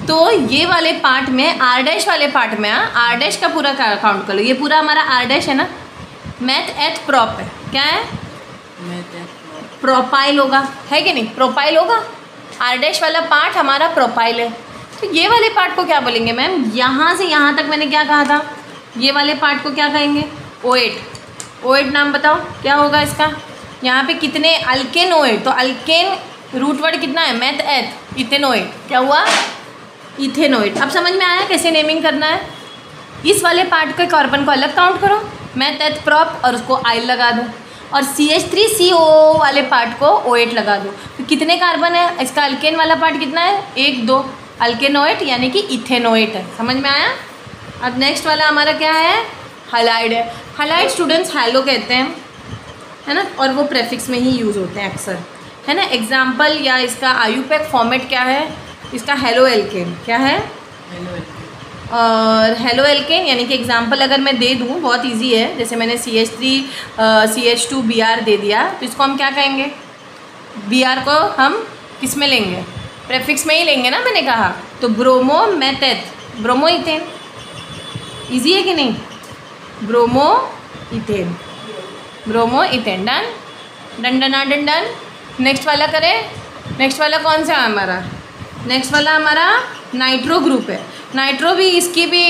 तो ये वाले पार्ट में, आर डैश वाले पार्ट में, आर डैश का पूरा काउंट कर लो। ये पूरा हमारा आर डैश है ना, मैथ एथ प्रॉप है। क्या है? प्रोपाइल होगा, है कि नहीं? प्रोपाइल होगा। आर डैश वाला पार्ट हमारा प्रोपाइल है। तो ये वाले पार्ट को क्या बोलेंगे मैम? यहाँ से यहाँ तक मैंने क्या कहा था? ये वाले पार्ट को क्या कहेंगे? OH। OH नाम बताओ क्या होगा इसका? यहाँ पे कितने अल्केन OH, तो अल्केन रूट वर्ड कितना है? मैथ एथ, इथेनोएट। क्या हुआ? इथेनोएट। अब समझ में आया कैसे नेमिंग करना है? इस वाले पार्ट के कार्बन को अलग काउंट करो, मैथ एथ प्रॉप, और उसको आइल लगा दो, और CH3CO वाले पार्ट को OH लगा दो। तो कितने कार्बन है? इसका अल्केन वाला पार्ट कितना है? 1 2, अल्केनोएट यानी कि इथेनोएट है। समझ में आया? अब नेक्स्ट वाला हमारा क्या है? हैलाइड है। हैलाइड स्टूडेंट्स हैलो कहते हैं, है ना, और वो प्रेफिक्स में ही यूज़ होते हैं अक्सर, है ना। एग्जाम्पल या इसका आयुपेक फॉर्मेट क्या है? इसका हेलो एल्केन। क्या है? और हेलो एल्केन यानी कि एग्जाम्पल अगर मैं दे दूँ, बहुत इजी है। जैसे मैंने CH3 CH2 Br दे दिया, तो इसको हम क्या कहेंगे? Br को हम किस में लेंगे? प्रेफिक्स में ही लेंगे ना, मैंने कहा। तो ब्रोमो मैथेथ, ब्रोमो इथेन। ईजी है कि नहीं? Bromo ethane, bromo ethane. Done done done done done. Next वाला करें। नेक्स्ट वाला कौन सा है हमारा? नेक्स्ट वाला हमारा नाइट्रो ग्रुप है। नाइट्रो भी, इसकी भी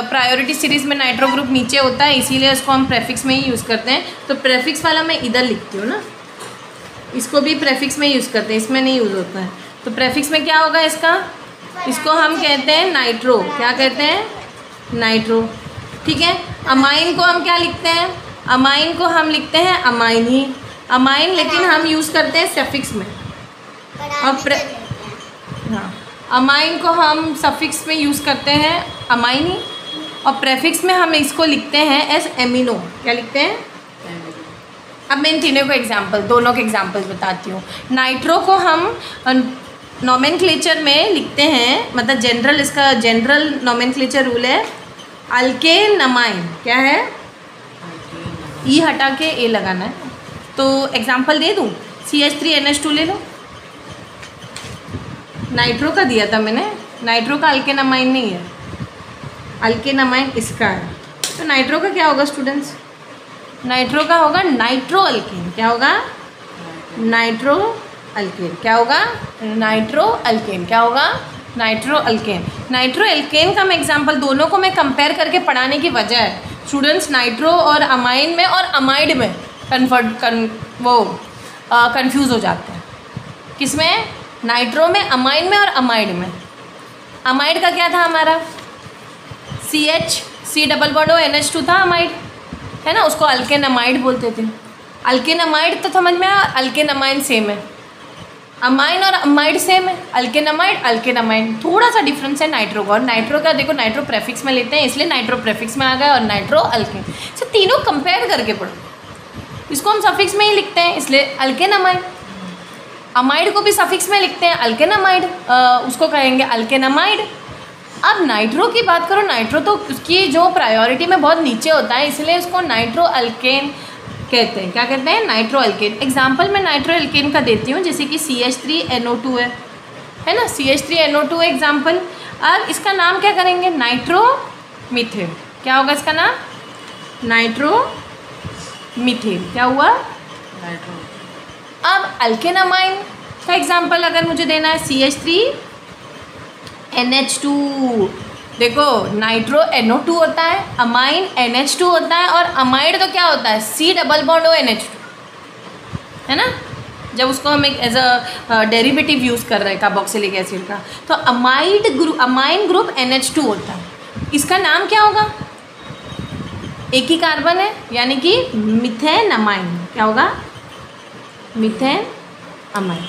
प्रायोरिटी सीरीज़ में नाइट्रो ग्रुप नीचे होता है, इसीलिए इसको हम प्रेफिक्स में ही यूज़ करते हैं। तो प्रेफिक्स वाला मैं इधर लिखती हूँ ना, इसको भी प्रेफिक्स में यूज़ करते हैं, इसमें नहीं यूज़ होता है। तो प्रेफिक्स में क्या होगा इसका? इसको हम कहते हैं नाइट्रो। क्या कहते हैं? नाइट्रो। ठीक है। अमाइन को हम क्या लिखते हैं? अमाइन को हम लिखते हैं अमाइन ही, अमाइन, लेकिन हम यूज़ करते हैं सफिक्स में। और हाँ, अमाइन को हम सफिक्स में यूज़ करते हैं अमाइन ही, और प्रेफिक्स में हम इसको लिखते हैं एस एमिनो। क्या लिखते हैं? अब मैं इन तीनों को एग्जाम्पल, दोनों के एग्जाम्पल्स बताती हूँ। नाइट्रो को हम नोमेनक्लेचर में लिखते हैं, मतलब जनरल, इसका जनरल नोमेनक्लेचर रूल है अल्केनमाइन। क्या है? ई हटा के ए लगाना है। तो एग्जाम्पल दे दूँ, CH3NH2 ले लो। नाइट्रो का दिया था मैंने, नाइट्रो का अल्केनमाइन नहीं है, अल्केनमाइन इसका है। तो नाइट्रो का क्या होगा स्टूडेंट्स? नाइट्रो का होगा नाइट्रो अल्केन। क्या होगा? Nitro alkane. क्या होगा? Nitro alkane. क्या होगा? Nitro alkane. नाइट्रो अल्केन का मैं एग्जांपल, दोनों को मैं कंपेयर करके पढ़ाने की वजह है स्टूडेंट्स, नाइट्रो और अमाइन में और अमाइड में कंफ्यूज हो जाते हैं। किसमें? नाइट्रो में, अमाइन में और अमाइड में। अमाइड का क्या था हमारा? C डबल बॉन्ड NH2 था अमाइड, है ना, उसको अल्केनमाइड बोलते थे। अल्केनमाइड तो समझ में आया, अल्केनमाइन सेम है। अमाइन और अमाइड सेम है, अल्केनमाइड अल्केनमाइन। थोड़ा सा डिफरेंस है नाइट्रो का। और नाइट्रो का देखो, नाइट्रो प्रेफिक्स में लेते हैं, इसलिए नाइट्रो प्रेफिक्स में आ गया, और नाइट्रो अल्केन। तो तीनों कंपेयर करके पढ़ो। इसको हम सफिक्स में ही लिखते हैं, इसलिए अल्केनमाइन। अमाइड को भी सफिक्स में लिखते हैं अल्केनामाइड, उसको कहेंगे अल्केनामाइड। अब नाइट्रो की बात करो, नाइट्रो तो उसकी जो प्रायोरिटी में बहुत नीचे होता है, इसलिए उसको नाइट्रो अल्केन कहते हैं। क्या कहते हैं? Nitro alkane. एग्जाम्पल मैं नाइट्रो अल्केन का देती हूँ, जैसे कि CH3NO2 है ना, CH3NO2 है एग्जाम्पल। अब इसका नाम क्या करेंगे? Nitro methane. क्या होगा इसका नाम? Nitro methane. क्या हुआ? नाइट्रो। अब अल्केनामाइन का एग्जाम्पल अगर मुझे देना है, CH3NH2। देखो नाइट्रो NO2 होता है, अमाइन NH2 होता है, और अमाइड तो क्या होता है? C डबल बॉन्ड ONH2, है ना, जब उसको हम एक एज अ डेरिवेटिव यूज़ कर रहे हैं कार्बोक्सिलिक एसिड का। तो अमाइन ग्रुप NH2 होता है। इसका नाम क्या होगा? एक ही कार्बन है, यानी कि मिथेन अमाइन। क्या होगा? Methane amine.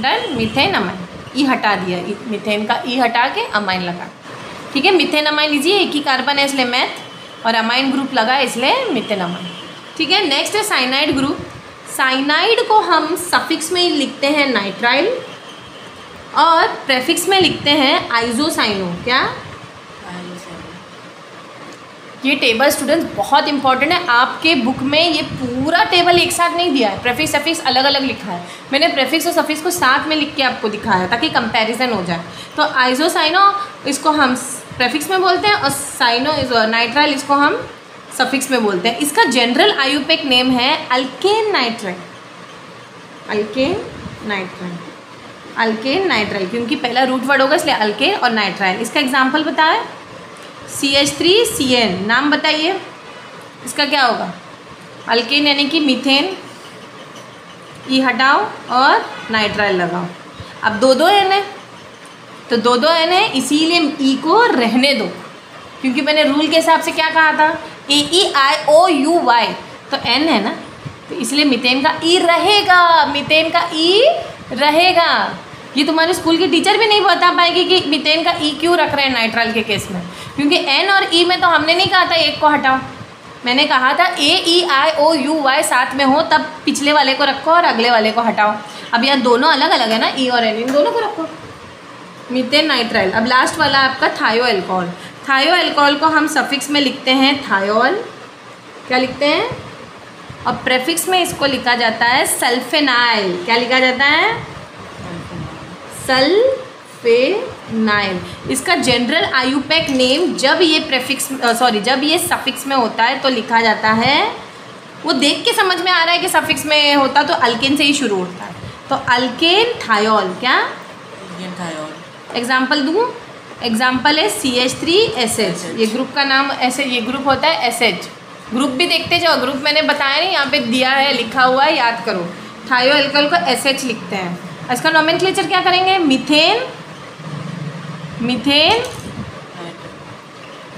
Done. Methane amine. E हटा दिया, मिथेन का ई हटा के अमाइन लगा। ठीक है, मिथेन अमाइन लीजिए, एक ही कार्बन है इसलिए मैथ, और अमाइन ग्रुप लगा इसलिए मिथेन अमाइन। ठीक है, नेक्स्ट है साइनाइड ग्रुप। साइनाइड को हम सफिक्स में लिखते हैं नाइट्राइल, और प्रेफिक्स में लिखते हैं आइसोसाइनो। क्या? ये टेबल स्टूडेंट्स बहुत इंपॉर्टेंट है, आपके बुक में ये पूरा टेबल एक साथ नहीं दिया है, प्रेफिक्स सफिक्स अलग अलग लिखा है। मैंने प्रेफिक्स और सफिक्स को साथ में लिख के आपको दिखाया ताकि कंपैरिजन हो जाए। तो आइसोसाइनो इसको हम प्रेफिक्स में बोलते हैं, और साइनो नाइट्राइल इसको हम सफिक्स में बोलते हैं। इसका जनरल आयुपेक नेम है alkane nitrile. Alkane nitrile, alkane nitrile, क्योंकि पहला रूट वर्ड होगा इसलिए अल्केन और नाइट्राइल। इसका एग्जाम्पल बताएं, CH3CN। नाम बताइए इसका क्या होगा? अल्केन यानी कि मीथेन, ई हटाओ और नाइट्राइल लगाओ। अब दो N है, तो दो N है, इसीलिए ई को रहने दो, क्योंकि मैंने रूल के हिसाब से क्या कहा था? AEIOUY, तो N है ना, तो इसलिए मीथेन का ई रहेगा, मीथेन का ई रहेगा। ये तुम्हारे स्कूल की टीचर भी नहीं बता पाएगी कि मीथेन का ई क्यों रख रहे हैं नाइट्राइल के केस में, क्योंकि N और E में तो हमने नहीं कहा था एक को हटाओ, मैंने कहा था AEIOUY साथ में हो तब पिछले वाले को रखो और अगले वाले को हटाओ। अब यहाँ दोनों अलग अलग है ना, E और N, इन दोनों को रखो, मीथेन नाइट्राइल। अब लास्ट वाला आपका थायो अल्कोहल। थायो अल्कोहल को हम सफिक्स में लिखते हैं थायोल। क्या लिखते हैं? और प्रेफिक्स में इसको लिखा जाता है सल्फेनाइल। क्या लिखा जाता है? सल्फेनाइल। इसका जनरल आयुपेक नेम जब ये जब ये सफिक्स में होता है तो लिखा जाता है, वो देख के समझ में आ रहा है कि सफिक्स में होता तो अल्केन से ही शुरू होता है, तो अल्केन थायोल। क्या? थायोल। एग्जाम्पल दूँ? एग्जाम्पल है CH3SH। ये ग्रुप का नाम ऐसे, ये ग्रुप होता है SH। ग्रुप भी देखते जाओ, ग्रुप मैंने बताया नहीं, यहाँ पे दिया है, लिखा हुआ है, याद करो। थायो अल्कोहल को SH लिखते हैं। इसका नोमेनक्लेचर क्या करेंगे? मीथेन, मीथेन,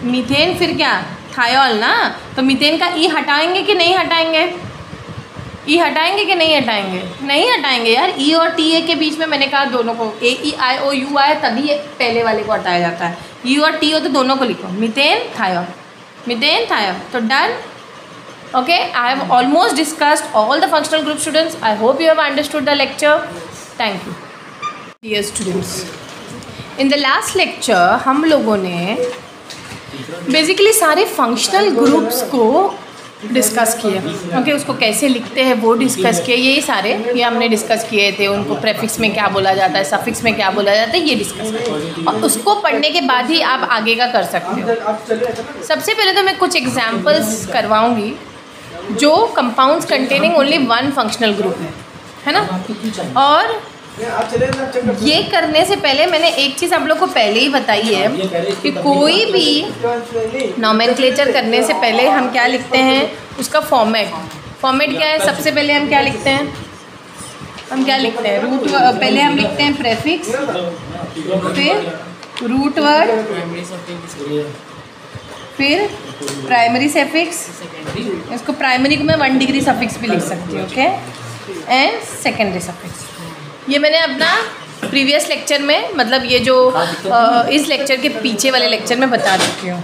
मीथेन, फिर क्या? थायोल ना, तो मीथेन का ई हटाएंगे कि नहीं हटाएंगे? ई हटाएंगे कि नहीं हटाएंगे? नहीं हटाएंगे यार, ई और टी के बीच में मैंने कहा दोनों को AEIOUY तभी पहले वाले को हटाया जाता है। ई और टी हो तो दोनों को लिखो, मीथेन थायोल, मीथेन थायोल। तो done. Okay, I have almost discussed all the functional group students. I hope you have understood the lecture. Thank you. Dear students, in the last lecture हम लोगों ने basically सारे functional groups को discuss किए। Okay, उसको कैसे लिखते हैं वो डिस्कस किए, ये हमने डिस्कस किए थे। उनको प्रेफिक्स में क्या बोला जाता है, सफिक्स में क्या बोला जाता है, ये डिस्कस किए, और उसको पढ़ने के बाद ही आप आगे का कर सकते हो। सबसे पहले तो मैं कुछ एग्जाम्पल्स करवाऊँगी जो compounds containing only one functional group है ना। और ये करने से पहले मैंने एक चीज़ आप लोग को पहले ही बताई है कि कोई भी नोमेनक्लेचर करने से पहले हम क्या लिखते हैं, उसका फॉर्मेट क्या है। सबसे पहले हम क्या लिखते हैं, रूट, पहले हम लिखते हैं प्रेफिक्स, फिर रूट वर्ड, फिर प्राइमरी सफिक्स। इसको प्राइमरी को मैं 1 डिग्री सफिक्स भी लिख सकती हूँ, ओके, एंड सेकेंडरी सफिक्स। ये मैंने अपना प्रीवियस लेक्चर में, मतलब ये जो इस लेक्चर के पीछे वाले लेक्चर में बता चुकी हूँ,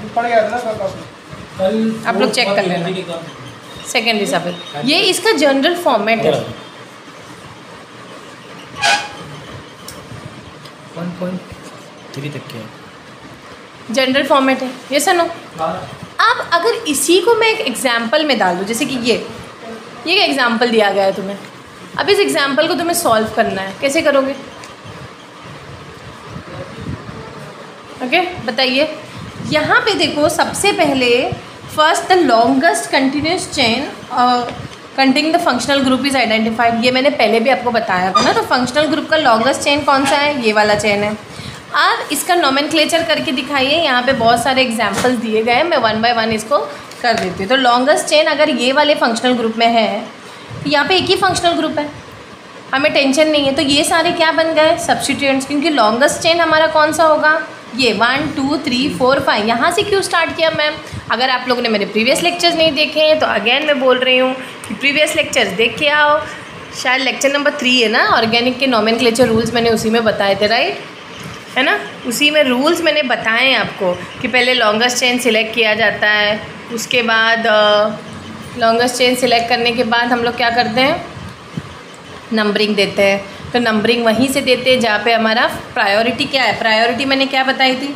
आप लोग चेक कर लेना। सेकेंडरी सफिक्स ये इसका जनरल फॉर्मेट है। 1.3 तक क्या है? जनरल फॉर्मेट है, ये सुनो। अब अगर इसी को मैं एक एग्जाम्पल में डाल दूँ, जैसे कि ये एग्जाम्पल दिया गया है तुम्हें, अब इस एग्जाम्पल को तुम्हें सॉल्व करना है, कैसे करोगे? ओके बताइए। यहाँ पे देखो, सबसे पहले first the longest continuous chain containing the functional group is identified. ये मैंने पहले भी आपको बताया था ना। तो फंक्शनल ग्रुप का लॉन्गेस्ट चेन कौन सा है? ये वाला चेन है। अब इसका नोमेनक्लेचर करके दिखाइए। यहाँ पे बहुत सारे एग्जाम्पल्स दिए गए हैं, मैं 1 बाय 1 इसको कर देती हूँ। तो लॉन्गेस्ट चेन अगर ये वाले फंक्शनल ग्रुप में है, तो यहाँ पे एक ही फंक्शनल ग्रुप है, हमें टेंशन नहीं है। तो ये सारे क्या बन गए? सब्स्टिट्यूएंट्स, क्योंकि लॉन्गेस्ट चेन हमारा कौन सा होगा? ये 1 2 3 4 5। यहाँ से क्यों स्टार्ट किया मैम? अगर आप लोगों ने मेरे प्रीवियस लेक्चर्स नहीं देखे हैं तो अगेन मैं बोल रही हूँ कि प्रीवियस लेक्चर्स देख के आओ। शायद लेक्चर नंबर 3 है ना, ऑर्गेनिक के नोमेनक्लेचर रूल्स मैंने उसी में बताए थे, राइट है ना? उसी में रूल्स मैंने बताए हैं आपको कि पहले लॉन्गेस्ट चेन सिलेक्ट किया जाता है, उसके बाद लॉन्गेस्ट चेन सिलेक्ट करने के बाद हम लोग क्या करते हैं? नंबरिंग देते हैं। तो नंबरिंग वहीं से देते हैं जहाँ पे हमारा प्रायोरिटी क्या है। प्रायोरिटी मैंने क्या बताई थी?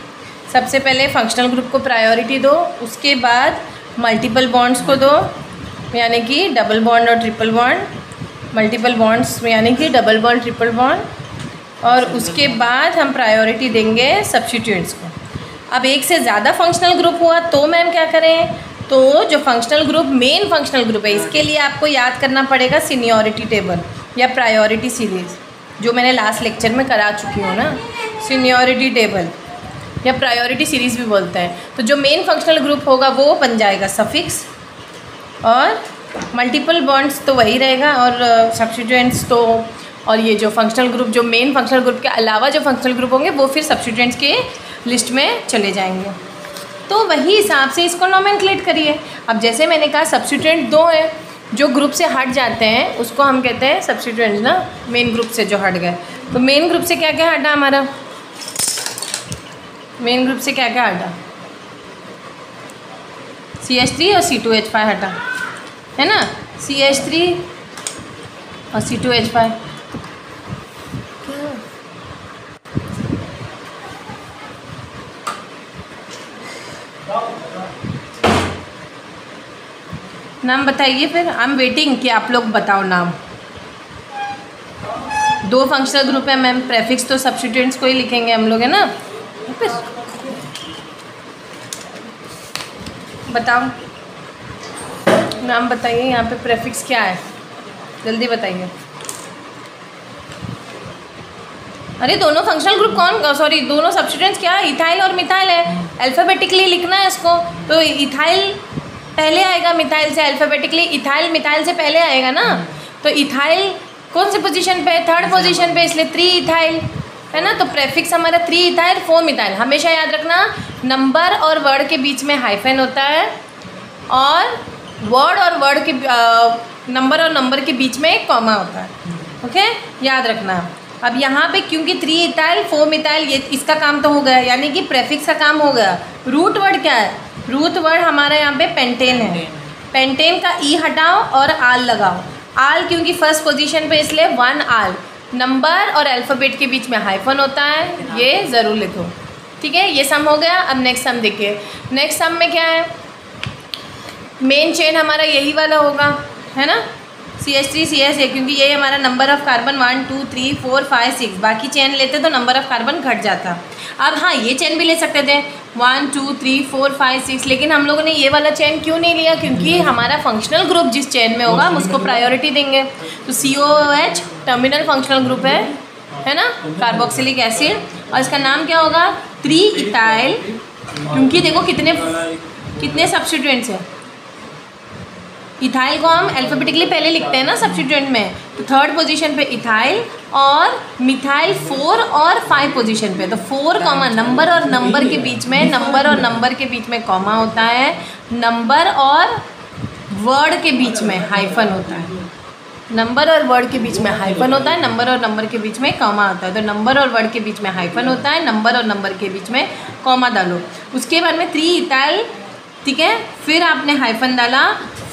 सबसे पहले फंक्शनल ग्रुप को प्रायोरिटी दो, उसके बाद मल्टीपल बॉन्ड्स को दो, यानी कि डबल बॉन्ड और ट्रिपल बॉन्ड। मल्टीपल बॉन्ड्स यानी कि डबल बॉन्ड ट्रिपल बॉन्ड, और उसके बाद हम प्रायोरिटी देंगे सब्स्टिट्यूएंट्स को। अब एक से ज़्यादा फंक्शनल ग्रुप हुआ तो मैम क्या करें? तो जो functional group main functional group है, इसके लिए आपको याद करना पड़ेगा सीनियरिटी टेबल या प्रायोरिटी सीरीज़, जो मैंने लास्ट लेक्चर में करा चुकी हूँ ना। सीनियरिटी टेबल या प्रायोरिटी सीरीज़ भी बोलते हैं। तो जो मेन फंक्शनल ग्रुप होगा वो बन जाएगा सफिक्स, और मल्टीपल बॉन्ड्स तो वही रहेगा, और सब्स्टिट्यूएंट्स तो, और ये जो फंक्शनल ग्रुप, जो मेन फंक्शनल ग्रुप के अलावा जो फंक्शनल ग्रुप होंगे वो फिर सब्स्टिट्यूएंट्स के लिस्ट में चले जाएंगे। तो वही हिसाब से इसको नोमेनक्लेट करिए। अब जैसे मैंने कहा सब्स्टिट्यूएंट 2 हैं जो ग्रुप से हट जाते हैं, उसको हम कहते हैं सब्स्टिट्यूएंट्स ना, मेन ग्रुप से जो हट गए। तो मेन ग्रुप से क्या क्या हटा हमारा? मेन ग्रुप से क्या क्या हटा? CH3 और C2H5 हटा, है ना? CH3 और C2H5। नाम बताइए फिर। आई एम वेटिंग कि आप लोग बताओ नाम। 2 फंक्शनल ग्रुप है मैम, प्रेफिक्स तो सब्स्टिट्यूएंट्स को ही लिखेंगे हम लोग, है ना? फिर बताओ नाम बताइए। यहाँ पे प्रेफिक्स क्या है? जल्दी बताइए। अरे दोनों फंक्शनल ग्रुप कौन, सॉरी दोनों सब्स्टिट्यूएंट्स क्या है? इथाइल और मिथाइल है। अल्फ़ाबेटिकली लिखना है इसको। तो इथाइल पहले आएगा मिथाइल से, अल्फ़ाबेटिकली इथाइल मिथाइल से पहले आएगा ना। तो इथाइल कौन सी पोजीशन पे है? 3rd पोजीशन पे, इसलिए 3 इथाइल, है ना? तो प्रेफिक्स हमारा 3 इथाइल 4 मिथाइल। हमेशा याद रखना नंबर और वर्ड के बीच में हाइफन होता है, और वर्ड और वर्ड के नंबर और नंबर के बीच में एक कॉमा होता है। ओके, याद रखना। अब यहाँ पे क्योंकि 3 इथाइल 4 मिथाइल, ये इसका काम तो हो गया, यानी कि प्रेफिक्स का काम हो गया। रूट वर्ड क्या है? रूट वर्ड हमारा यहाँ पे पेंटेन है। पेंटेन का ई हटाओ और आल लगाओ। आल क्योंकि फर्स्ट पोजीशन पे, इसलिए 1 आल। नंबर और अल्फ़ाबेट के बीच में हाइफन होता है, ये ज़रूर लिखो, ठीक है? ये सम हो गया। अब नेक्स्ट सम देखिए। नेक्स्ट सम में क्या है? मेन चेन हमारा यही वाला होगा, है ना? CH3 CH, क्योंकि ये हमारा नंबर ऑफ़ कार्बन 1 2 3 4 5 6। बाकी चेन लेते तो नंबर ऑफ़ कार्बन घट जाता। अब हाँ, ये चेन भी ले सकते थे 1 2 3 4 5 6, लेकिन हम लोगों ने ये वाला चेन क्यों नहीं लिया? क्योंकि हमारा फंक्शनल ग्रुप जिस चेन में होगा हम उसको प्रायोरिटी देंगे। तो COOH टर्मिनल फंक्शनल ग्रुप है ना, कार्बोक्सिलिक एसिड, और इसका नाम क्या होगा? 3 इथाइल। क्योंकि देखो कितने सब्स्टिट्यूएंट्स हैं। इथाइल को हम अल्फ़ाबेटिकली पहले लिखते हैं ना सब्स्टिट्यूएंट में। तो 3rd पोजीशन पे इथाइल, और मिथाइल 4 और 5 पोजीशन पे। तो 4 कॉमा, नंबर और नंबर के बीच में, नंबर और नंबर के बीच में कॉमा होता है, नंबर और वर्ड के बीच में हाइफन होता है। नंबर और वर्ड के बीच में हाइफन होता है, नंबर और नंबर के बीच में कॉमा होता है। तो नंबर और वर्ड के बीच में हाइफन होता है, नंबर और नंबर के बीच में कॉमा डालो। उसके बाद में 3 इथाइल, ठीक है? फिर आपने हाइफन डाला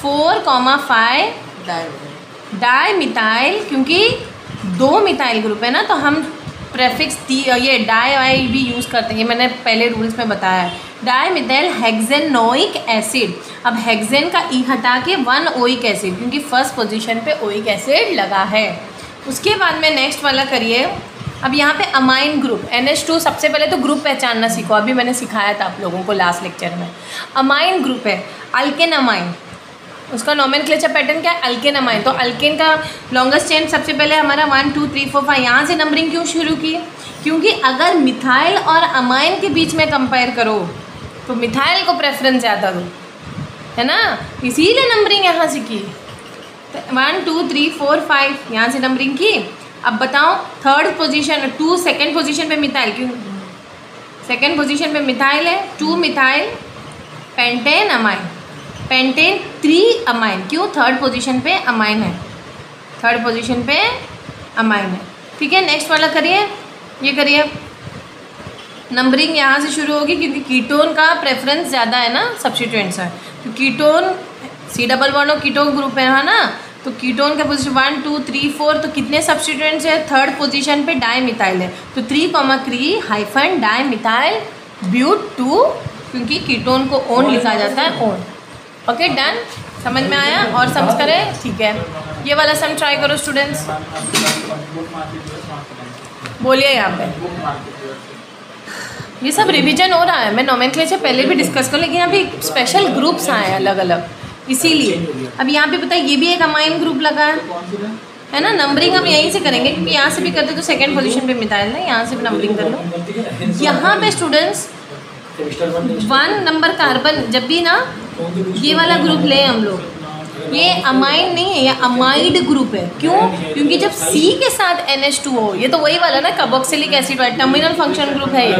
4,5 डाई मिथाइल, क्योंकि 2 मिथाइल ग्रुप है ना, तो हम प्रेफिक्स ये डाई वाई भी यूज़ करते हैं, ये मैंने पहले रूल्स में बताया है। डाई मिथाइल हेक्सेनोइक एसिड, अब हेक्सेन का ई हटा के 1 ओइक एसिड, क्योंकि फर्स्ट पोजीशन पे ओइक एसिड लगा है। उसके बाद में नेक्स्ट वाला करिए। अब यहाँ पे अमाइन ग्रुप NH2, सबसे पहले तो ग्रुप पहचानना सीखो, अभी मैंने सिखाया था आप लोगों को लास्ट लेक्चर में। अमाइन ग्रुप है अल्केन अमाइन, उसका नोमेनक्लेचर पैटर्न क्या है, अल्केन अमाइन। तो अल्केन का लॉन्गेस्ट चेन सबसे पहले हमारा 1 2 3 4 5, यहाँ से नंबरिंग क्यों शुरू की, क्योंकि अगर मिथाइल और अमाइन के बीच में कंपेयर करो तो मिथाइल को प्रेफरेंस ज़्यादा दो, है ना, इसीलिए नंबरिंग यहाँ से की। 1 2 3 4 5 यहाँ से नंबरिंग की। अब बताओ थर्ड पोजीशन 2 सेकेंड पोजीशन पे मिथाइल, क्यों सेकेंड पोजीशन पे मिथाइल है, 2 methyl pentane amine, pentane 3 amine, क्यों थर्ड पोजीशन पे अमाइन है, थर्ड पोजीशन पे अमाइन है। ठीक है, नेक्स्ट वाला करिए, ये करिए। नंबरिंग यहाँ से शुरू होगी क्योंकि कीटोन का प्रेफरेंस ज़्यादा है ना सब्स्टिट्यूएंट से, तो कीटोन C डबल बॉन्ड और कीटोन ग्रुप है ना, तो कीटोन का पोजीशन 1 2 3 4, तो कितने सब्स्टिट्यूएंट्स है, थर्ड पोजीशन पे डाई मिथाइल है, तो 3 हाइफन डाई मिथाइल ब्यूट 2, क्योंकि कीटोन को ओन लिखा जाता है, ओन। ओके डन, समझ में आया और समझ करें, ठीक है। ये वाला सम ट्राई करो स्टूडेंट्स, बोलिए यहाँ पे। ये सब रिवीजन हो रहा है, मैं नोमेनक्लेचर पहले भी डिस्कस कर, लेकिन यहाँ पे स्पेशल ग्रुप्स आए हैं अलग अलग, इसीलिए। अब यहाँ पे पता है ये भी एक अमाइन ग्रुप लगा है ना, नंबरिंग हम यहीं से करेंगे क्योंकि यहाँ से भी करते तो सेकेंड पोजीशन पे मिथाइल है, यहाँ से भी नंबरिंग कर लो। यहाँ पे स्टूडेंट्स 1 नंबर कार्बन, जब भी ना ये वाला ग्रुप ले हम लोग, ये अमाइन नहीं है, ये अमाइड ग्रुप है। क्यों, क्योंकि जब C के साथ NH2 हो, ये तो वही वाला ना कार्बोक्सिलिक एसिड वाला टर्मिनल फंक्शन ग्रुप है ये,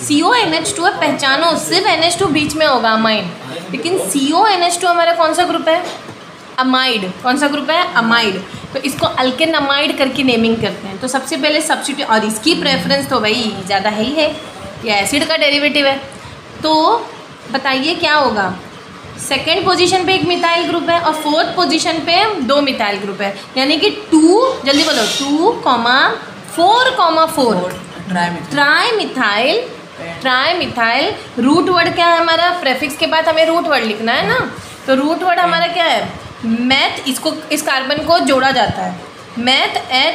CONH2 है, पहचानो सिर्फ NH2 बीच में होगा अमाइन, लेकिन CONH2 हमारा कौन सा ग्रुप है, अमाइड। कौन सा ग्रुप है, अमाइड, तो इसको अल्केन अमाइड करके नेमिंग करते हैं। तो सबसे पहले सब्स्टिट्यूट, और इसकी प्रेफरेंस तो भाई ज़्यादा है ही है, ये एसिड का डेरिवेटिव है, तो बताइए क्या होगा, सेकेंड पोजीशन पे एक मिथाइल ग्रुप है और फोर्थ पोजीशन पे 2 मिथाइल ग्रुप है, यानी कि 2, जल्दी बोलो 2, 4, ट्राई मिथाइल। रूट वर्ड क्या है हमारा, प्रेफिक्स के बाद हमें रूट वर्ड लिखना है ना, तो रूट वर्ड हमारा क्या है, मैथ, इसको इस कार्बन को जोड़ा जाता है, मैथ एथ,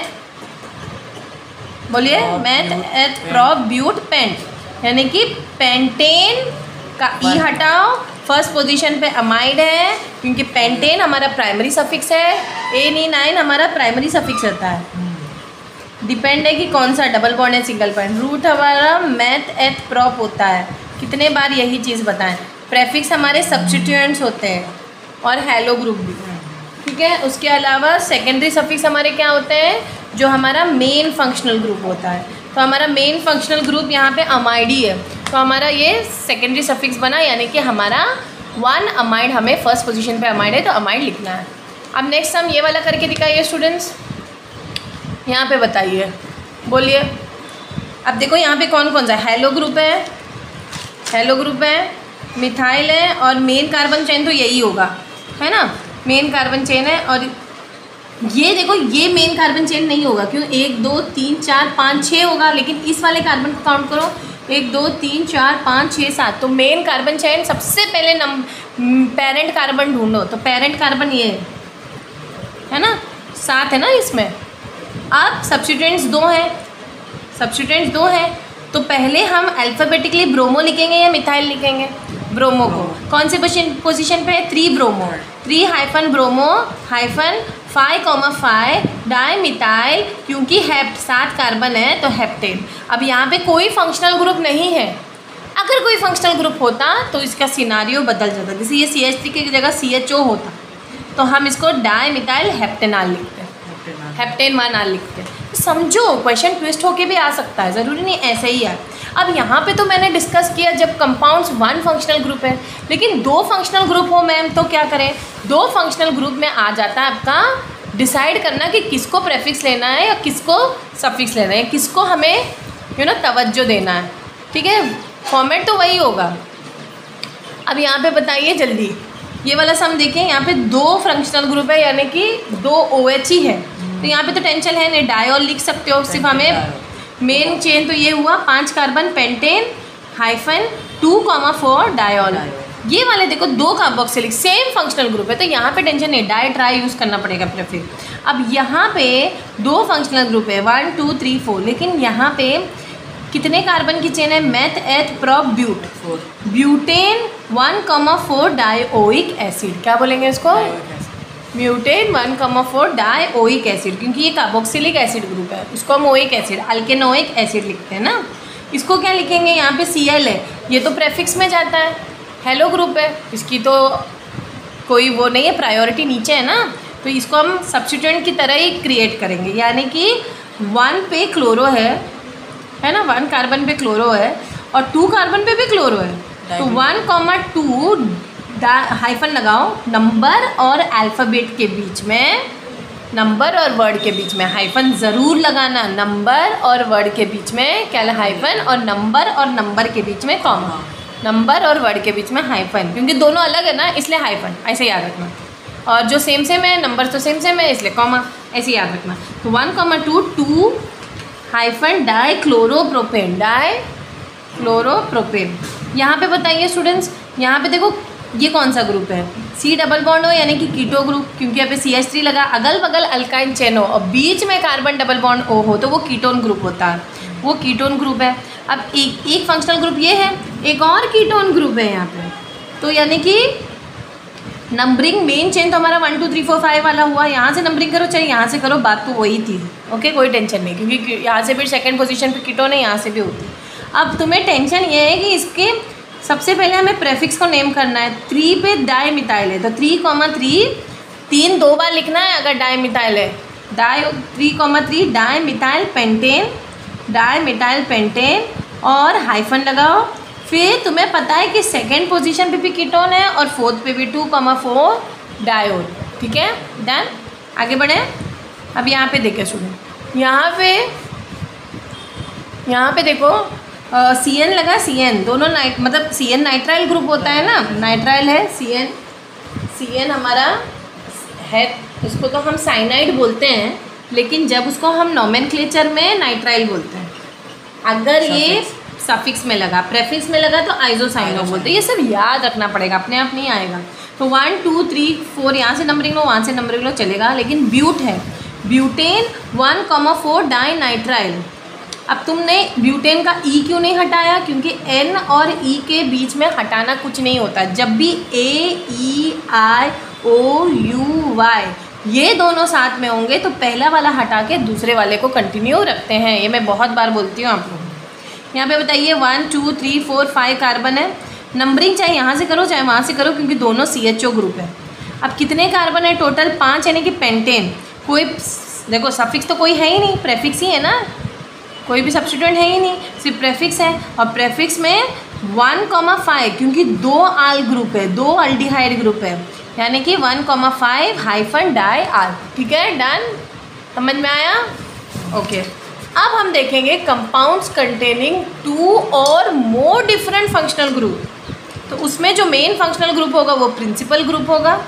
बोलिए मैथ एथ प्रो ब्यूट पेंट, यानी कि पेंटेन का ई हटाओ, फर्स्ट पोजीशन पे अमाइड है, क्योंकि पेंटेन हमारा प्राइमरी सफिक्स है, एनीनाइन हमारा प्राइमरी सफिक्स रहता है, डिपेंड है कि कौन सा डबल बॉन्ड है सिंगल बॉन्ड। रूट हमारा मैथ एथ प्रॉप होता है, कितने बार यही चीज़ बताएं। प्रेफिक्स हमारे सब्स्टिट्यूएंट्स होते हैं और हैलो ग्रुप भी, ठीक है। उसके अलावा सेकेंडरी सफिक्स हमारे क्या होते हैं, जो हमारा मेन फंक्शनल ग्रुप होता है। तो हमारा मेन फंक्शनल ग्रुप यहाँ पे अमाइडी है, तो हमारा ये सेकेंडरी सफिक्स बना, यानी कि हमारा 1 अमाइड, हमें फर्स्ट पोजीशन पे अमाइड है तो अमाइड लिखना है। अब नेक्स्ट हम ये वाला करके दिखाइए स्टूडेंट्स, यहाँ पे बताइए, बोलिए। अब देखो यहाँ पे कौन कौन सा हैलो ग्रुप है, हैलो ग्रुप है, मिथाइल है, और मेन कार्बन चेन तो यही होगा, है ना, मेन कार्बन चेन है। और ये देखो ये मेन कार्बन चेन नहीं होगा, क्यों, 1 2 3 4 5 6 होगा, लेकिन इस वाले कार्बन को काउंट करो, 1 2 3 4 5 6 7, तो मेन कार्बन चेन सबसे पहले पेरेंट कार्बन ढूंढो, तो पेरेंट कार्बन ये है ना, 7 है ना इसमें। अब सब्स्टिट्यूएंट्स 2 हैं, सब्स्टिट्यूएंट्स 2 हैं, तो पहले हम अल्फ़ाबेटिकली ब्रोमो लिखेंगे या मिथाइल लिखेंगे, ब्रोमो को। कौन से पोजीशन पे है, 3 bromo, 3 hyphen bromo hyphen 5,5 di methyl, क्योंकि 7 कार्बन है तो हेप्टेन। अब यहाँ पे कोई फंक्शनल ग्रुप नहीं है, अगर कोई फंक्शनल ग्रुप होता तो इसका सिनारियो बदल जाता, जैसे ये CH3 की जगह CHO होता तो हम इसको डाई मिथाइल हेप्टेनाल लिखते, हेप्टेनवानाल लिखते। समझो क्वेश्चन ट्विस्ट होके भी आ सकता है, ज़रूरी नहीं ऐसे ही है। अब यहाँ पे तो मैंने डिस्कस किया जब कंपाउंड्स 1 फंक्शनल ग्रुप है, लेकिन 2 फंक्शनल ग्रुप हो मैम तो क्या करें, 2 फंक्शनल ग्रुप में आ जाता है आपका डिसाइड करना कि किसको प्रेफिक्स लेना है या किसको सफिक्स लेना है, किसको हमें तवज्जो देना है, ठीक है, फॉर्मेट तो वही होगा। अब यहाँ पे बताइए जल्दी, ये वाला सम देखिए, यहाँ पे 2 फंक्शनल ग्रुप है, यानी कि 2 OH ही है, तो यहाँ पे तो टेंशन है नहीं, डायोल लिख सकते हो, सिर्फ हमें मेन चेन तो ये हुआ 5 कार्बन पेंटेन हाइफन 2,4 डायोल। ये वाले देखो 2 कार्बोक्सिलिक सेम फंक्शनल ग्रुप है, तो यहाँ पे टेंशन नहीं, डाई ट्राई यूज़ करना पड़ेगा प्रेफिक्स। अब यहाँ पे 2 फंक्शनल ग्रुप है 1 2 3 4, लेकिन यहाँ पे कितने कार्बन की चेन है? Meth eth prop but, butane 1,4 dioic acid. क्या बोलेंगे इसको? म्यूटेन 1,4 डाइओइक एसिड, क्योंकि ये कार्बोक्सिलिक एसिड ग्रुप है, उसको हम ओइक एसिड अल्केनोइक एसिड लिखते हैं ना। इसको क्या लिखेंगे? यहाँ पे Cl है, ये तो प्रेफिक्स में जाता है, हेलो ग्रुप है, इसकी तो कोई वो नहीं है, प्रायोरिटी नीचे है ना, तो इसको हम सब्स्टिट्यूएंट की तरह ही क्रिएट करेंगे। यानी कि 1 पे क्लोरो है ना, 1 कार्बन पे क्लोरो है और 2 कार्बन पे भी क्लोरो है, तो 1,2 हाइफन लगाओ, नंबर और अल्फ़ाबेट के बीच में, नंबर और वर्ड के बीच में हाइफन ज़रूर लगाना, नंबर और वर्ड के बीच में क्या हाइफन, और नंबर के बीच में कॉमा, नंबर और वर्ड के बीच में हाइफन, क्योंकि दोनों अलग है ना इसलिए हाइफन, ऐसे याद रखना। और जो सेम है, नंबर तो सेम है इसलिए कॉमा, ऐसे याद रखना। तो 1,2 हाइफन डाई क्लोरोप्रोपेन, यहाँ पे बताइए स्टूडेंट्स, यहाँ पे देखो ये कौन सा ग्रुप है? C डबल बॉन्ड हो यानी कि कीटो ग्रुप, क्योंकि यहाँ पे CH3 लगा, अगल बगल अल्काइन चेन हो और बीच में कार्बन डबल बॉन्ड O हो, तो वो कीटोन ग्रुप होता है, वो कीटोन ग्रुप है। अब एक फंक्शनल ग्रुप ये है, एक और कीटोन ग्रुप है यहाँ पे, तो यानी कि नंबरिंग मेन चेन तो हमारा 1 2 3 4 5 वाला हुआ, यहाँ से नंबरिंग करो चाहे यहाँ से करो, बात तो वही थी। ओके, कोई टेंशन नहीं, क्योंकि यहाँ से भी सेकंड पोजीशन पे कीटोन है, यहाँ से भी होती। अब तुम्हें टेंशन ये है कि इसके सबसे पहले हमें प्रेफिक्स को नेम करना है। 3 पे डाई मिथाइल है तो 3,3, 3 2 बार लिखना है अगर डाई मिथाइल है, 3,3 डाई मिथाइल पेंटेन और हाइफन लगाओ। फिर तुम्हें पता है कि सेकेंड पोजीशन पे भी कीटोन है और फोर्थ पे भी 2,4 डायोल। ठीक है, डन, आगे बढ़े। अब यहाँ पे देखे सुनो, यहाँ पे देखो CN लगा, CN दोनों मतलब CN नाइट्राइल ग्रुप होता है ना, नाइट्राइल है, CN हमारा है, इसको तो हम साइनाइड बोलते हैं, लेकिन जब उसको हम नोमेनक्लेचर में नाइट्राइल बोलते हैं। अगर ये सफिक्स में लगा, प्रेफिक्स में लगा तो आइसोसाइनो बोलते हैं। ये सब याद रखना पड़ेगा, अपने आप नहीं आएगा। तो 1 2 3 4 यहाँ से नंबरिंग लो, वहाँ से नंबरिंग लो, चलेगा, लेकिन ब्यूट है, ब्यूटेन 1,4 डाई नाइट्राइल। अब तुमने ब्यूटेन का ई क्यों नहीं हटाया? क्योंकि एन और ई के बीच में हटाना कुछ नहीं होता। जब भी AEIOUY ये दोनों साथ में होंगे तो पहला वाला हटा के दूसरे वाले को कंटिन्यू रखते हैं। ये मैं बहुत बार बोलती हूँ आप लोगों को। यहाँ पे बताइए 1 2 3 4 5 कार्बन है। नंबरिंग चाहे यहाँ से करो चाहे वहाँ से करो, क्योंकि दोनों CHO ग्रुप है। अब कितने कार्बन है टोटल? 5, यानी कि पेंटेन। कोई देखो सफिक्स तो कोई है ही नहीं, प्रेफिक्स ही है ना, कोई भी सब्स्टिट्यूएंट है ही नहीं, सिर्फ प्रेफिक्स है। और प्रेफिक्स में 1,5 क्योंकि 2 आल ग्रुप है, 2 अल्डिहाइड ग्रुप है, यानी कि 1,5 हाइफन डाई आल। ठीक है, डन, समझ में आया? ओके, अब हम देखेंगे कंपाउंड्स कंटेनिंग 2 और मोर डिफरेंट फंक्शनल ग्रुप। तो उसमें जो मेन फंक्शनल ग्रुप होगा वो प्रिंसिपल ग्रुप होगा,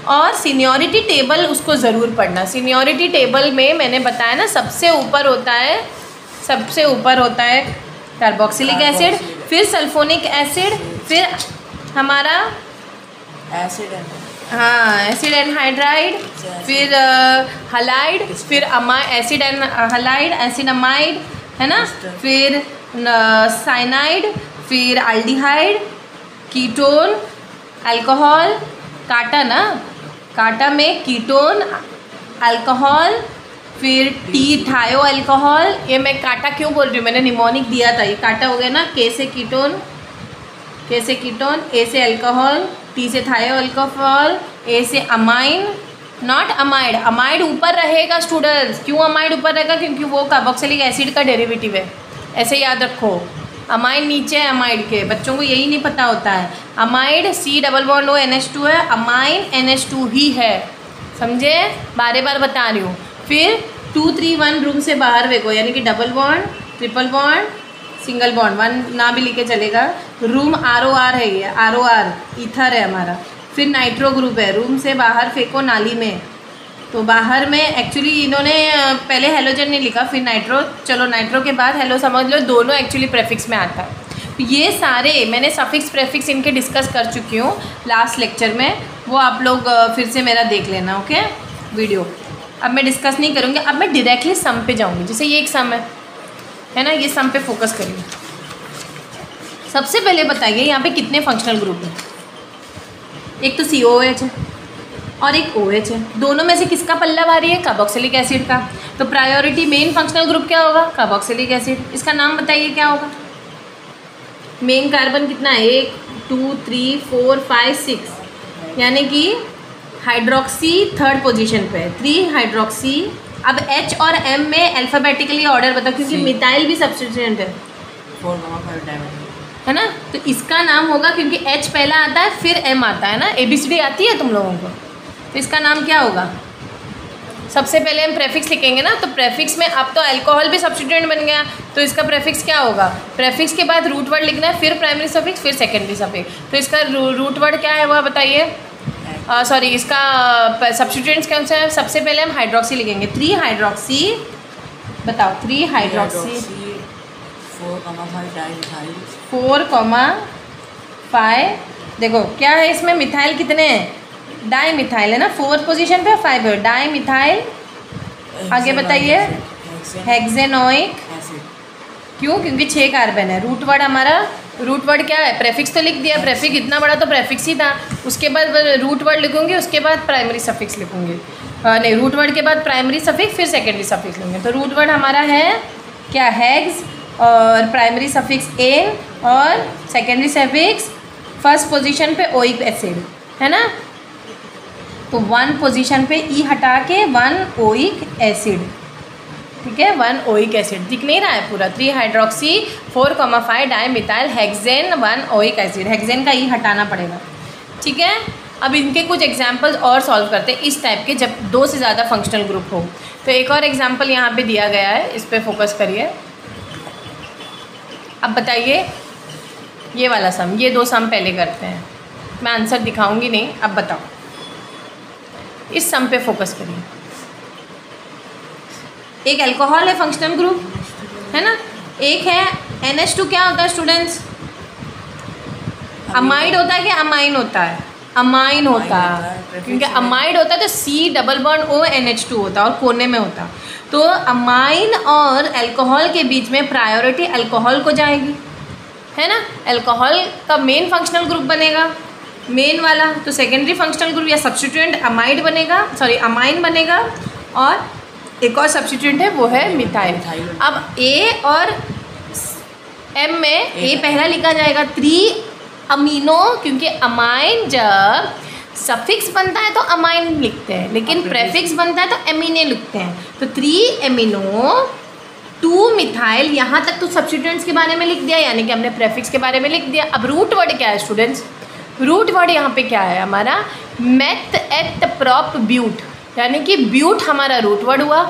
और सीनियरिटी टेबल उसको ज़रूर पढ़ना। सीनियरिटी टेबल में मैंने बताया ना, सबसे ऊपर होता है कार्बोक्सिलिक एसिड, फिर सल्फोनिक एसिड, फिर हमारा एसिड एनहाइड्राइड, फिर हलाइड, फिर acid and halide, acid amide, है ना, फिर साइनाइड, फिर अल्डिहाइड, कीटोन, अल्कोहल, काटा में कीटोन, अल्कोहल, फिर थायो अल्कोहल। ये मैं काटा क्यों बोल रही हूँ, मैंने निमोनिक दिया था, ये काटा हो गया ना। के से कीटोन, ए से अल्कोहल, टी से थायो अल्कोहल, ए से अमाइन, नॉट अमाइड। अमाइड ऊपर रहेगा स्टूडेंट्स। क्यों अमाइड ऊपर रहेगा? क्योंकि वो कार्बोक्सिलिक एसिड का डेरिवेटिव है, ऐसे याद रखो। अमाइड नीचे है अमाइड के, बच्चों को यही नहीं पता होता है। अमाइड C+O NH2 है, अमाइन NH2 ही है, समझे? बार बार बता रही हूँ। फिर 2 3 1 रूम से बाहर देखो, यानी कि double bond, triple bond, single bond, 1 ना भी लिखे चलेगा। रूम ROR है, ये ROR ईथर है हमारा। फिर नाइट्रो ग्रुप है, रूम से बाहर फेंको नाली में, तो बाहर में एक्चुअली इन्होंने पहले हेलोजन नहीं लिखा, फिर नाइट्रो, चलो नाइट्रो के बाद हेलो समझ लो, दोनों एक्चुअली प्रेफिक्स में आता है। तो ये सारे मैंने सफिक्स प्रेफिक्स इनके डिस्कस कर चुकी हूँ लास्ट लेक्चर में, वो आप लोग फिर से मेरा देख लेना, ओके वीडियो। अब मैं डिस्कस नहीं करूँगी, अब मैं डायरेक्टली सम पे जाऊँगी। जैसे ये एक सम है ना, ये सम पे फोकस करिए। सबसे पहले बताइए यहाँ पे कितने फंक्शनल ग्रुप हैं। एक तो COOH है और एक OH है, दोनों में से किसका पल्ला भारी है? कार्बोक्सिलिक एसिड का। तो प्रायोरिटी मेन फंक्शनल ग्रुप क्या होगा? Carboxylic acid. इसका नाम बताइए क्या होगा? मेन कार्बन कितना है? 1 2 3 4 5 6, यानी कि हाइड्रोक्सी थर्ड पोजीशन पे है, 3 हाइड्रोक्सी। अब H और M में अल्फ़ाबेटिकली ऑर्डर बताओ, क्योंकि मिथाइल भी सब्स्टिट्यूएंट है, 4,5 डायमंड है ना। तो इसका नाम होगा, क्योंकि H पहला आता है फिर M आता है ना, ABCD आती है तुम लोगों को, तो इसका नाम क्या होगा? सबसे पहले हम प्रेफिक्स लिखेंगे ना, तो प्रेफिक्स में अब तो अल्कोहल भी सब्स्टिट्यूएंट बन गया, तो इसका प्रेफिक्स क्या होगा? प्रेफिक्स के बाद रूट वर्ड लिखना है, फिर प्राइमरी सफिक्स, फिर सेकेंडरी सफिक्स। तो इसका रूट वर्ड क्या है वो बताइए? सॉरी, इसका सब्स्टिट्यूएंट्स कौन सा है? सबसे पहले हम हाइड्रोक्सी लिखेंगे, 3 हाइड्रोक्सी, बताओ 3 हाइड्रोक्सी 4,5। देखो क्या है इसमें, मिथाइल कितने हैं? डाई मिथाइल है ना, 4th पोजीशन पे, 5 है डाई मिथाइल। आगे बताइए, हेक्सेनोइक। क्यों? क्योंकि 6 कार्बन है। रूट वर्ड हमारा, रूट वर्ड क्या है? प्रेफिक्स तो लिख दिया, प्रेफिक्स इतना बड़ा तो प्रेफिक्स ही था, उसके बाद रूट वर्ड लिखूंगी, उसके बाद प्राइमरी सफिक्स लिखूंगी, नहीं रूट वर्ड के बाद प्राइमरी सफिक्स, फिर सेकेंडरी सफिक्स लेंगे। तो रूट वर्ड हमारा है क्या? हेक्स, और प्राइमरी सफिक्स एन, और सेकेंडरी सफिक्स फर्स्ट पोजीशन पे ओइक एसिड, है ना। तो 1 पोजीशन पे ई हटा के 1 ओइक एसिड, ठीक है, 1 ओइक एसिड। दिख नहीं रहा है पूरा? 3 hydroxy 4,5 di methyl hexane 1 oic acid. Hexane का ई हटाना पड़ेगा, ठीक है। अब इनके कुछ एग्जाम्पल्स और सॉल्व करते हैं इस टाइप के, जब 2 से ज़्यादा फंक्शनल ग्रुप हो। तो एक और एग्जाम्पल यहाँ पे दिया गया है, इस पर फोकस करिए। अब बताइए ये वाला सम, ये 2 सम पहले करते हैं, मैं आंसर दिखाऊंगी नहीं। अब बताओ, इस सम पे फोकस करिए। एक अल्कोहल है फंक्शनल ग्रुप, है ना, एक है NH2। क्या होता है स्टूडेंट्स? अमाइड होता है कि अमाइन होता है? अमाइन होता है, क्योंकि अमाइड होता है तो C double bond O NH2 होता है और कोने में होता। तो अमाइन और अल्कोहल के बीच में प्रायोरिटी अल्कोहल को जाएगी, है ना। अल्कोहल का मेन फंक्शनल ग्रुप बनेगा, मेन वाला, तो सेकेंडरी फंक्शनल ग्रुप या सब्स्टिट्यूएंट अमाइड बनेगा, सॉरी अमाइन बनेगा, और एक और सब्स्टिट्यूएंट है वो है मिथाइल। अब A और M में A पहला लिखा जाएगा 3 अमीनो, क्योंकि अमाइन जब सफिक्स बनता है तो अमाइन लिखते हैं, लेकिन प्रेफिक्स बनता है तो एमिने लिखते हैं। तो 3 एमिनो 2 मिथाइल, यहाँ तक तो सब्स्टिट्यूएंट्स के बारे में लिख दिया, यानी कि हमने प्रेफिक्स के बारे में लिख दिया। अब रूट वर्ड क्या है स्टूडेंट्स? रूट वर्ड यहाँ पे क्या है हमारा? मेथ एट प्रॉप ब्यूट, यानी कि ब्यूट हमारा रूट वर्ड हुआ,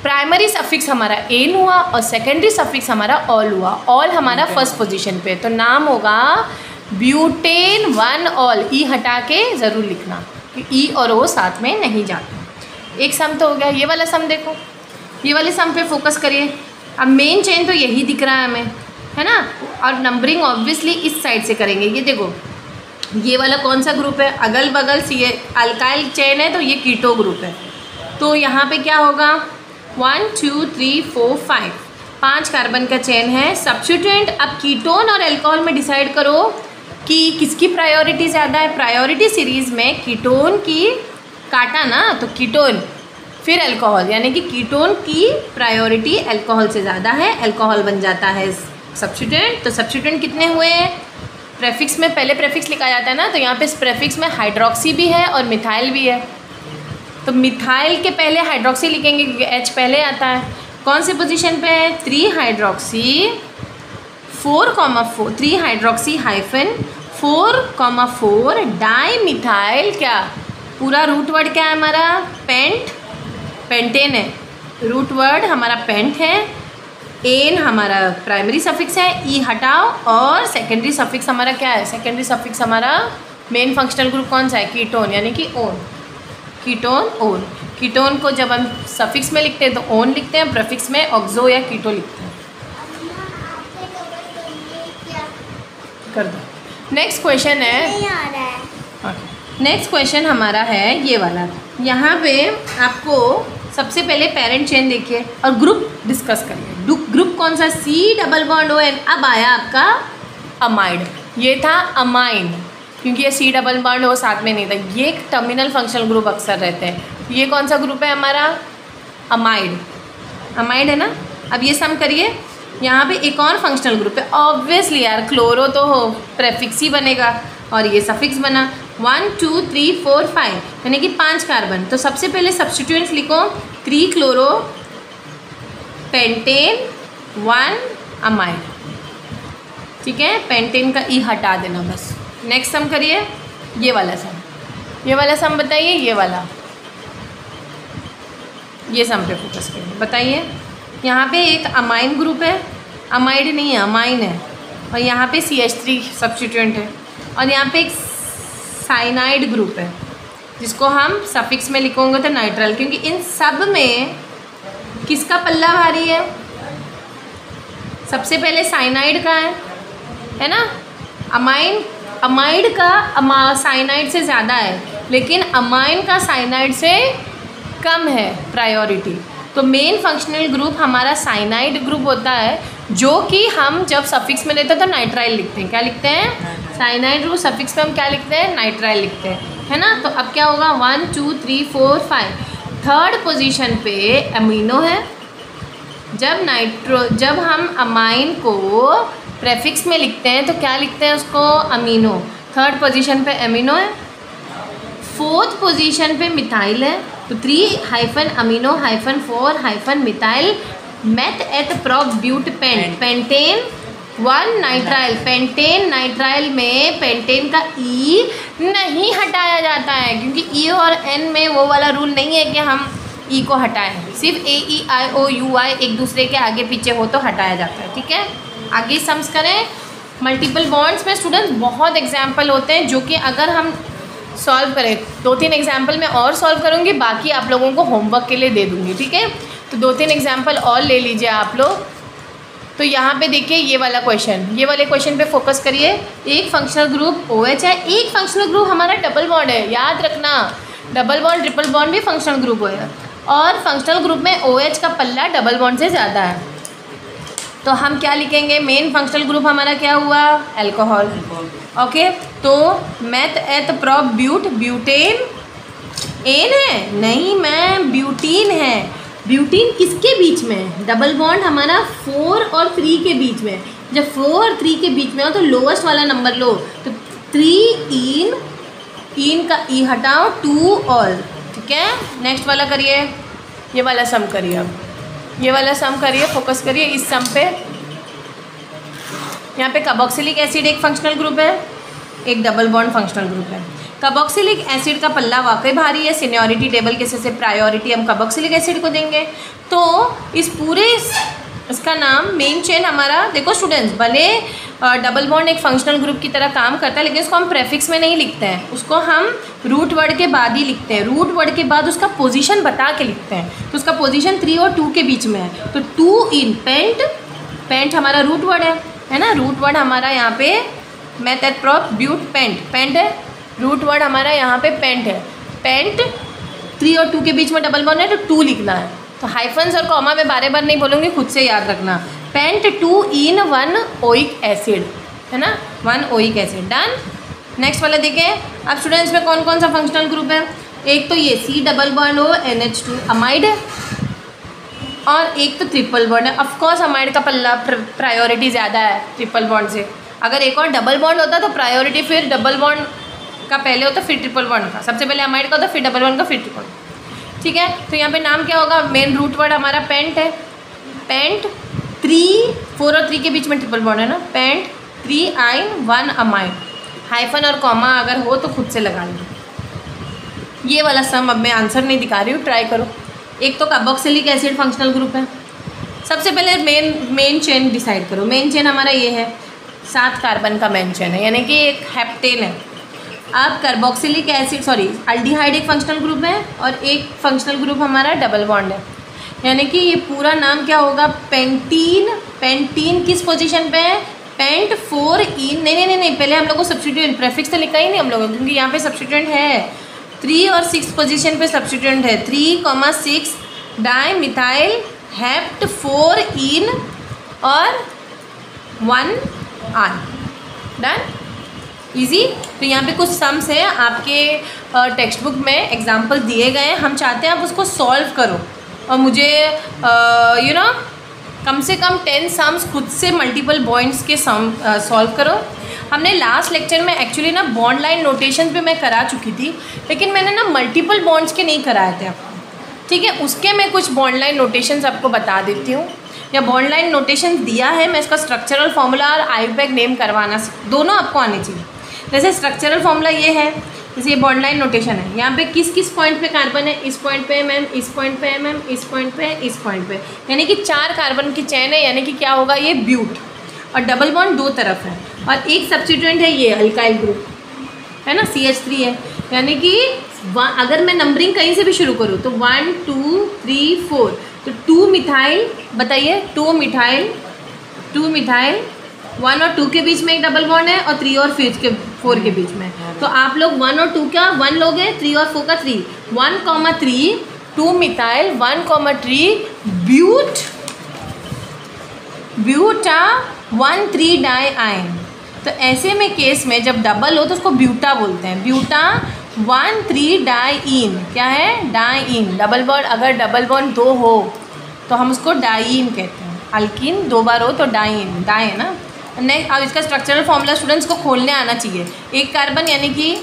प्राइमरी सफिक्स हमारा एन हुआ, और सेकेंडरी सफिक्स हमारा ऑल हुआ। ऑल हमारा फर्स्ट पोजीशन पे, तो नाम होगा ब्यूटेन 1 ऑल। ई हटा के ज़रूर लिखना, कि ई और ओ साथ में नहीं जाते। एक सम तो हो गया। ये वाला सम देखो, ये वाले सम पे फोकस करिए। अब मेन चेन तो यही दिख रहा है हमें, है ना, और नंबरिंग ऑब्वियसली इस साइड से करेंगे। ये देखो, ये वाला कौन सा ग्रुप है? अगल बगल सी अल्काइल चेन है, तो ये कीटो ग्रुप है। तो यहाँ पे क्या होगा? 1 2 3 4 5 कार्बन का चेन है। सब्स्टिट्यूएंट अब कीटोन और अल्कोहल में डिसाइड करो कि किसकी प्रायोरिटी ज़्यादा है। प्रायोरिटी सीरीज़ में कीटोन की काटा ना, तो कीटोन फिर अल्कोहल, यानी कि कीटोन की प्रायोरिटी अल्कोहल से ज़्यादा है, अल्कोहल बन जाता है सब्स्टिट्यूएंट। तो सब्स्टिट्यूएंट कितने हुए हैं? प्रेफिक्स में पहले प्रेफिक्स लिखा जाता है ना, तो यहाँ पे प्रेफिक्स में हाइड्रोक्सी भी है और मिथाइल भी है। तो मिथाइल के पहले हाइड्रोक्सी लिखेंगे, क्योंकि H पहले आता है। कौन सी पोजीशन पे है? 3 hydroxy 4,4, 3 hydroxy hyphen 4,4 di methyl. क्या पूरा रूट वर्ड क्या है हमारा? पेंटेन है, रूट वर्ड हमारा पेंट है। एन हमारा प्राइमरी सफिक्स है, ई हटाओ, और सेकेंडरी सफिक्स हमारा क्या है? सेकेंडरी सफिक्स हमारा मेन फंक्शनल ग्रुप कौन सा है? कीटोन, यानी कि ओन, कीटोन ओन। कीटोन को जब हम सफिक्स में लिखते हैं तो ओन लिखते हैं, प्रीफिक्स में ऑक्सो या कीटो लिखते हैं। कर दो। नेक्स्ट क्वेश्चन है, नेक्स्ट क्वेश्चन हमारा है ये वाला। यहाँ पे आपको सबसे पहले पेरेंट चेन देखिए और ग्रुप डिस्कस करिए। ग्रुप कौन सा? C double bond O N. अब आया आपका अमाइड, ये था अमाइन, क्योंकि ये सी डबल बॉन्ड ओ साथ में नहीं था। ये एक टर्मिनल फंक्शनल ग्रुप अक्सर रहते हैं। ये कौन सा ग्रुप है हमारा? अमाइड। अमाइड है ना। अब ये सम करिए, यहाँ पे एक और फंक्शनल ग्रुप है। ऑब्वियसली यार क्लोरो तो हो प्रेफिक्स ही बनेगा और ये सफिक्स बना। 1 2 3 4 5 यानी कि 5 कार्बन। तो सबसे पहले सब्स्टिट्यूएंट्स लिखो, 3 क्लोरो पेंटेन 1 अमाइड। ठीक है, पेंटेन का ई हटा देना बस। नेक्स्ट सम करिए, ये वाला सम। ये वाला सम बताइए, ये वाला, ये सम पे फोकस करिए। बताइए, यहाँ पे एक अमाइन ग्रुप है, अमाइड नहीं है, अमाइन है, और यहाँ पे CH3 सब्स्टिट्यूएंट है, और यहाँ पे एक साइनाइड ग्रुप है जिसको हम सफिक्स में लिखोगे तो नाइट्रल, क्योंकि इन सब में किसका पल्ला भारी है? सबसे पहले साइनाइड का है ना। अमाइड का साइनाइड से ज़्यादा है, लेकिन अमाइन का साइनाइड से कम है प्रायोरिटी। तो मेन फंक्शनल ग्रुप हमारा साइनाइड ग्रुप होता है, जो कि हम जब सफिक्स में लेते हैं तो नाइट्राइल लिखते हैं। क्या लिखते हैं? साइनाइड ग्रुप सफिक्स में हम क्या लिखते हैं? नाइट्राइल लिखते हैं, है ना। तो अब क्या होगा? 1 2 3 4 5। थर्ड पोजीशन पे अमीनो है। जब हम अमाइन को प्रेफिक्स में लिखते हैं तो क्या लिखते हैं उसको? अमीनो। थर्ड पोजीशन पे अमीनो है। फोर्थ पोजीशन पे मिथाइल है। तो 3 amino 4 methyl meth eth prop but pentane 1 nitrile. Pentane nitrile में पेंटेन का ई नहीं हटाया जाता है, क्योंकि ई और एन में वो वाला रूल नहीं है कि हम ई को हटाएं। सिर्फ AEIOUI एक दूसरे के आगे पीछे हो तो हटाया जाता है। ठीक है, आगे सम्स करें। मल्टीपल बॉन्ड्स में स्टूडेंट्स बहुत एग्जाम्पल होते हैं, जो कि अगर हम सॉल्व करें, 2-3 एग्जाम्पल मैं और सॉल्व करूँगी, बाकी आप लोगों को होमवर्क के लिए दे दूँगी। ठीक है, तो 2-3 एग्जाम्पल और ले लीजिए आप लोग। तो यहाँ पे देखिए ये वाला क्वेश्चन, ये वाले क्वेश्चन पे फोकस करिए। एक फंक्शनल ग्रुप OH है, एक फंक्शनल ग्रुप हमारा डबल बॉन्ड है। याद रखना, डबल बॉन्ड ट्रिपल बॉन्ड भी फंक्शनल ग्रुप है, और फंक्शनल ग्रुप में OH का पल्ला डबल बॉन्ड से ज़्यादा है। तो हम क्या लिखेंगे? मेन फंक्शनल ग्रुप हमारा क्या हुआ? अल्कोहल। ओके, तो meth eth prop butane N है? नहीं मैम, ब्यूटीन है। ब्यूटीन किसके बीच में है? डबल बॉन्ड हमारा 4 और 3 के बीच में। जब 4 और 3 के बीच में हो तो लोवेस्ट वाला नंबर लो। तो 3 इन का ई हटाओ, 2 ऑल। ठीक है, नेक्स्ट वाला करिए, ये वाला सम करिए। अब ये वाला सम करिए, फोकस करिए इस सम पे। यहाँ पे कार्बोक्सिलिक एसिड एक फंक्शनल ग्रुप है, एक डबल बॉन्ड फंक्शनल ग्रुप है। कार्बोक्सिलिक एसिड का पल्ला वाकई भारी है। सीनियरिटी टेबल के से प्रायोरिटी हम कार्बोक्सिलिक एसिड को देंगे। तो इस पूरे इसका नाम मेन चेन हमारा, देखो स्टूडेंट्स, भले डबल बॉन्ड एक फंक्शनल ग्रुप की तरह काम करता है, लेकिन उसको हम प्रेफिक्स में नहीं लिखते हैं, उसको हम रूट वर्ड के बाद ही लिखते हैं। रूट वर्ड के बाद उसका पोजीशन बता के लिखते हैं। तो उसका पोजीशन 3 और 2 के बीच में है। तो 2 इन पेंट हमारा रूट वर्ड है ना। रूट वर्ड हमारा यहाँ पे meth eth prop but pent है। रूट वर्ड हमारा यहाँ पे पेंट है। पेंट 3 और 2 के बीच में डबल बॉन्ड है, तो 2 लिखना है। तो हाइफन्स और कॉमा में बार बार नहीं बोलूँगी, खुद से याद रखना। पेंट 2 इन 1 ओइक एसिड, है ना, 1 ओइक एसिड। डन। नेक्स्ट वाला देखें। अब स्टूडेंट्स में कौन कौन सा फंक्शनल ग्रुप है? एक तो ये C डबल बॉन्ड हो NH2 अमाइड है, और एक तो ट्रिपल बॉन्ड है। ऑफकोर्स अमाइड का पल्ला प्रायोरिटी ज़्यादा है ट्रिपल बॉन्ड से। अगर एक और डबल बॉन्ड होता तो प्रायोरिटी फिर डबल बॉन्ड का पहले होता, फिर ट्रिपल बॉन्ड का। सबसे पहले अमाइड का होता, फिर डबल बॉन्ड का, फिर ट्रिपल। ठीक है, तो यहाँ पे नाम क्या होगा? मेन रूट वर्ड हमारा पेंट है। पेंट 4 और 3 के बीच में ट्रिपल बॉन्ड है ना। पेंट 3 आइन 1 अमाइड। हाइफन और कॉमा अगर हो तो खुद से लगा लो। ये वाला सम अब मैं आंसर नहीं दिखा रही हूँ, ट्राई करो। एक तो कार्बोक्सिलिक एसिड फंक्शनल ग्रुप है। सबसे पहले मेन चेन डिसाइड करो। मेन चेन हमारा ये है, 7 कार्बन का मेन चेन है, यानी कि एक हेप्टेन है। अब कार्बोक्सिलिक एसिड अल्डिहाइड एक फंक्शनल ग्रुप है और एक फंक्शनल ग्रुप हमारा डबल बॉन्ड है, यानी कि ये पूरा नाम क्या होगा, पेंटीन। पेंटीन किस पोजीशन पे है, पेंट 4 इन, नहीं, पहले हम लोग को सब्स्टिट्यूएंट प्रेफिक्स तो लिखा ही नहीं हम लोगों, क्योंकि यहाँ पे सब्स्टिट्यूएंट है 3 और 6 पोजीशन पे सब्स्टिट्यूएंट है 3,6 डाई मिथाइल हेप्ट 4 इन और 1 आर। Done, easy. तो यहाँ पे कुछ सम्स हैं आपके टेक्स्ट बुक में एग्जाम्पल दिए गए हैं, हम चाहते हैं आप उसको सॉल्व करो और मुझे कम से कम 10 सम्स खुद से मल्टीपल बॉन्ड्स के सम सॉल्व करो। हमने लास्ट लेक्चर में एक्चुअली ना बॉन्ड लाइन नोटेशन पे मैं करा चुकी थी, लेकिन मैंने ना मल्टीपल बॉन्ड्स के नहीं कराए थे आपको, ठीक है। उसके मैं कुछ बॉन्ड लाइन नोटेशंस आपको बता देती हूँ, या बॉन्ड लाइन नोटेशन दिया है, मैं इसका स्ट्रक्चरल फॉर्मूला और आईयूपैक नेम करवाना दोनों आपको आने चाहिए। जैसे स्ट्रक्चरल फॉर्मूला ये है, जैसे ये बॉन्ड लाइन नोटेशन है, यहाँ पे किस किस पॉइंट पे कार्बन है, इस पॉइंट पे एम, इस पॉइंट पे एम, इस पॉइंट पे, इस पॉइंट पे, यानी कि 4 कार्बन की चेन है, यानी कि क्या होगा ये ब्यूट। और डबल बॉन्ड 2 तरफ है और एक सब्स्टिट्यूएंट है ये अल्काइल ग्रुप है ना, CH3 है, यानी कि अगर मैं नंबरिंग कहीं से भी शुरू करूँ तो 1 2 3 4, तो 2 मिथाइल, बताइए 2 मिथाइल 1 और 2 के बीच में एक डबल बॉन्ड है और 3 और 4 के बीच में, तो आप लोग 1 और 2 का 1 लोगे, 3 और 4 का 3, 1,3 2 मिथाइल 1,3 ब्यूटा 1,3 डाई आयन। तो ऐसे में केस में जब डबल हो तो उसको ब्यूटा बोलते हैं, ब्यूटा 1,3 डाईन, क्या है, डाईन। डबल बॉन्ड, अगर डबल बॉन्ड 2 हो तो हम उसको डाईन कहते हैं, अल्कीन 2 बार हो तो डाईन, डाई है ना। नेक्स्ट, अब इसका स्ट्रक्चरल फॉर्मूला स्टूडेंट्स को खोलने आना चाहिए। एक कार्बन यानी कि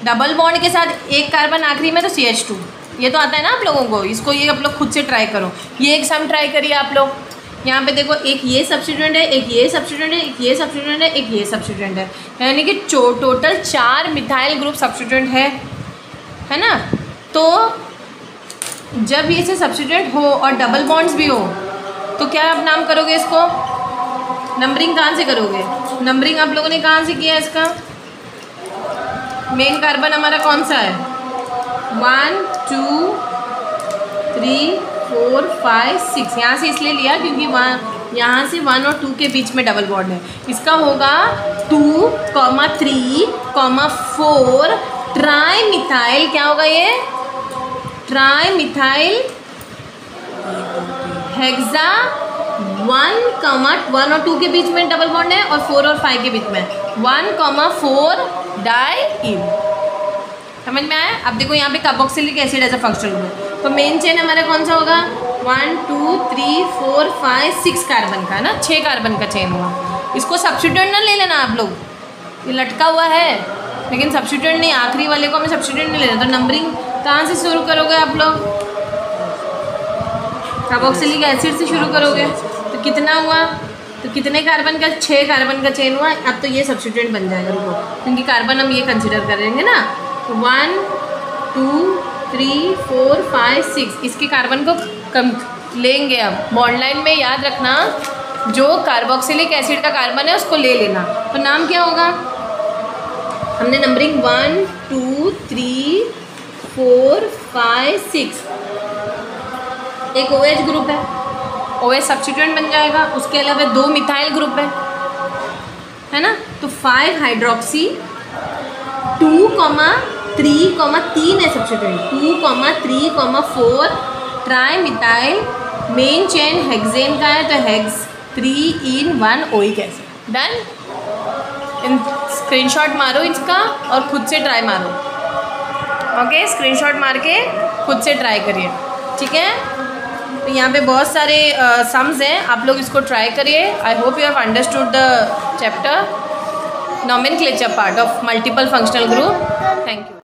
डबल बॉन्ड के साथ एक कार्बन आखिरी में तो CH2, ये तो आता है ना आप लोगों को, इसको ये आप लोग खुद से ट्राई करो। ये एक सम ट्राई करिए आप लोग, यहाँ पे देखो एक ये सब्स्टिट्यूएंट है, एक ये सब्स्टिट्यूएंट है, एक ये सब्स्टिट्यूएंट है, एक ये सब्स्टिट्यूएंट है, यानी कि टोटल 4 मिथाइल ग्रुप सब्स्टिट्यूएंट है ना। तो जब ये से सब्स्टिट्यूएंट हो और डबल बॉन्ड्स भी हो तो क्या आप नाम करोगे इसको, नंबरिंग कहाँ से करोगे, नंबरिंग आप लोगों ने कहाँ से किया इसका, मेन कार्बन हमारा कौन सा है, 1 2 3 4 5 6, यहाँ से इसलिए लिया क्योंकि यहाँ से 1 और 2 के बीच में डबल बॉन्ड है। इसका होगा 2, 3, 4 ट्राई मिथाइल, क्या होगा ये, ट्राई मिथाइल हेक्सा 1 और 2 के बीच में डबल बॉन्ड है और 4 और 5 के बीच में 1,4 डाईन। समझ में आया। अब देखो यहाँ पे carboxylic acid as a functional group, तो मेन चेन हमारा कौन सा होगा, 1 2 3 4 5 6 कार्बन का है ना, 6 कार्बन का चेन हुआ। इसको सब्स्टिट्यूएंट ना ले लेना आप लोग, ये लटका हुआ है लेकिन सब्स्टिट्यूएंट नहीं, आखिरी वाले को हमें सब्स्टिट्यूएंट नहीं लेना। तो नंबरिंग कहाँ से शुरू करोगे आप लोग, कार्बोक्सिलिक एसिड से शुरू करोगे, तो कितना हुआ, तो कितने कार्बन का, 6 कार्बन का चेन हुआ। अब तो ये सब्स्टिट्यूएंट बन जाएगा, रुको, क्योंकि कार्बन हम ये कंसिडर करेंगे ना। तो 1 2 3 4 5 6 इसके कार्बन को कम लेंगे। अब बॉन्ड लाइन में याद रखना, जो कार्बोक्सिलिक एसिड का कार्बन है उसको ले लेना। तो नाम क्या होगा, हमने नंबरिंग 1 2 3 4 5 6, एक OH ग्रुप है, OH सब्स्टिट्यूएंट बन जाएगा। उसके अलावा 2 मिथाइल ग्रुप है ना, तो 5 हाइड्रोक्सी 2, 3 है substituent, 2, 3, 4 tri methyl, main chain hexane का है तो hex 3 in 1 OH acid. Done, in screenshot मारो इसका और खुद से ट्राई मारो, ओके, स्क्रीनशॉट मार के खुद से ट्राई करिए, ठीक है। तो यहाँ पे बहुत सारे सम्स हैं, आप लोग इसको ट्राई करिए। I hope you have understood the chapter nomenclature part of multiple functional group. Thank you.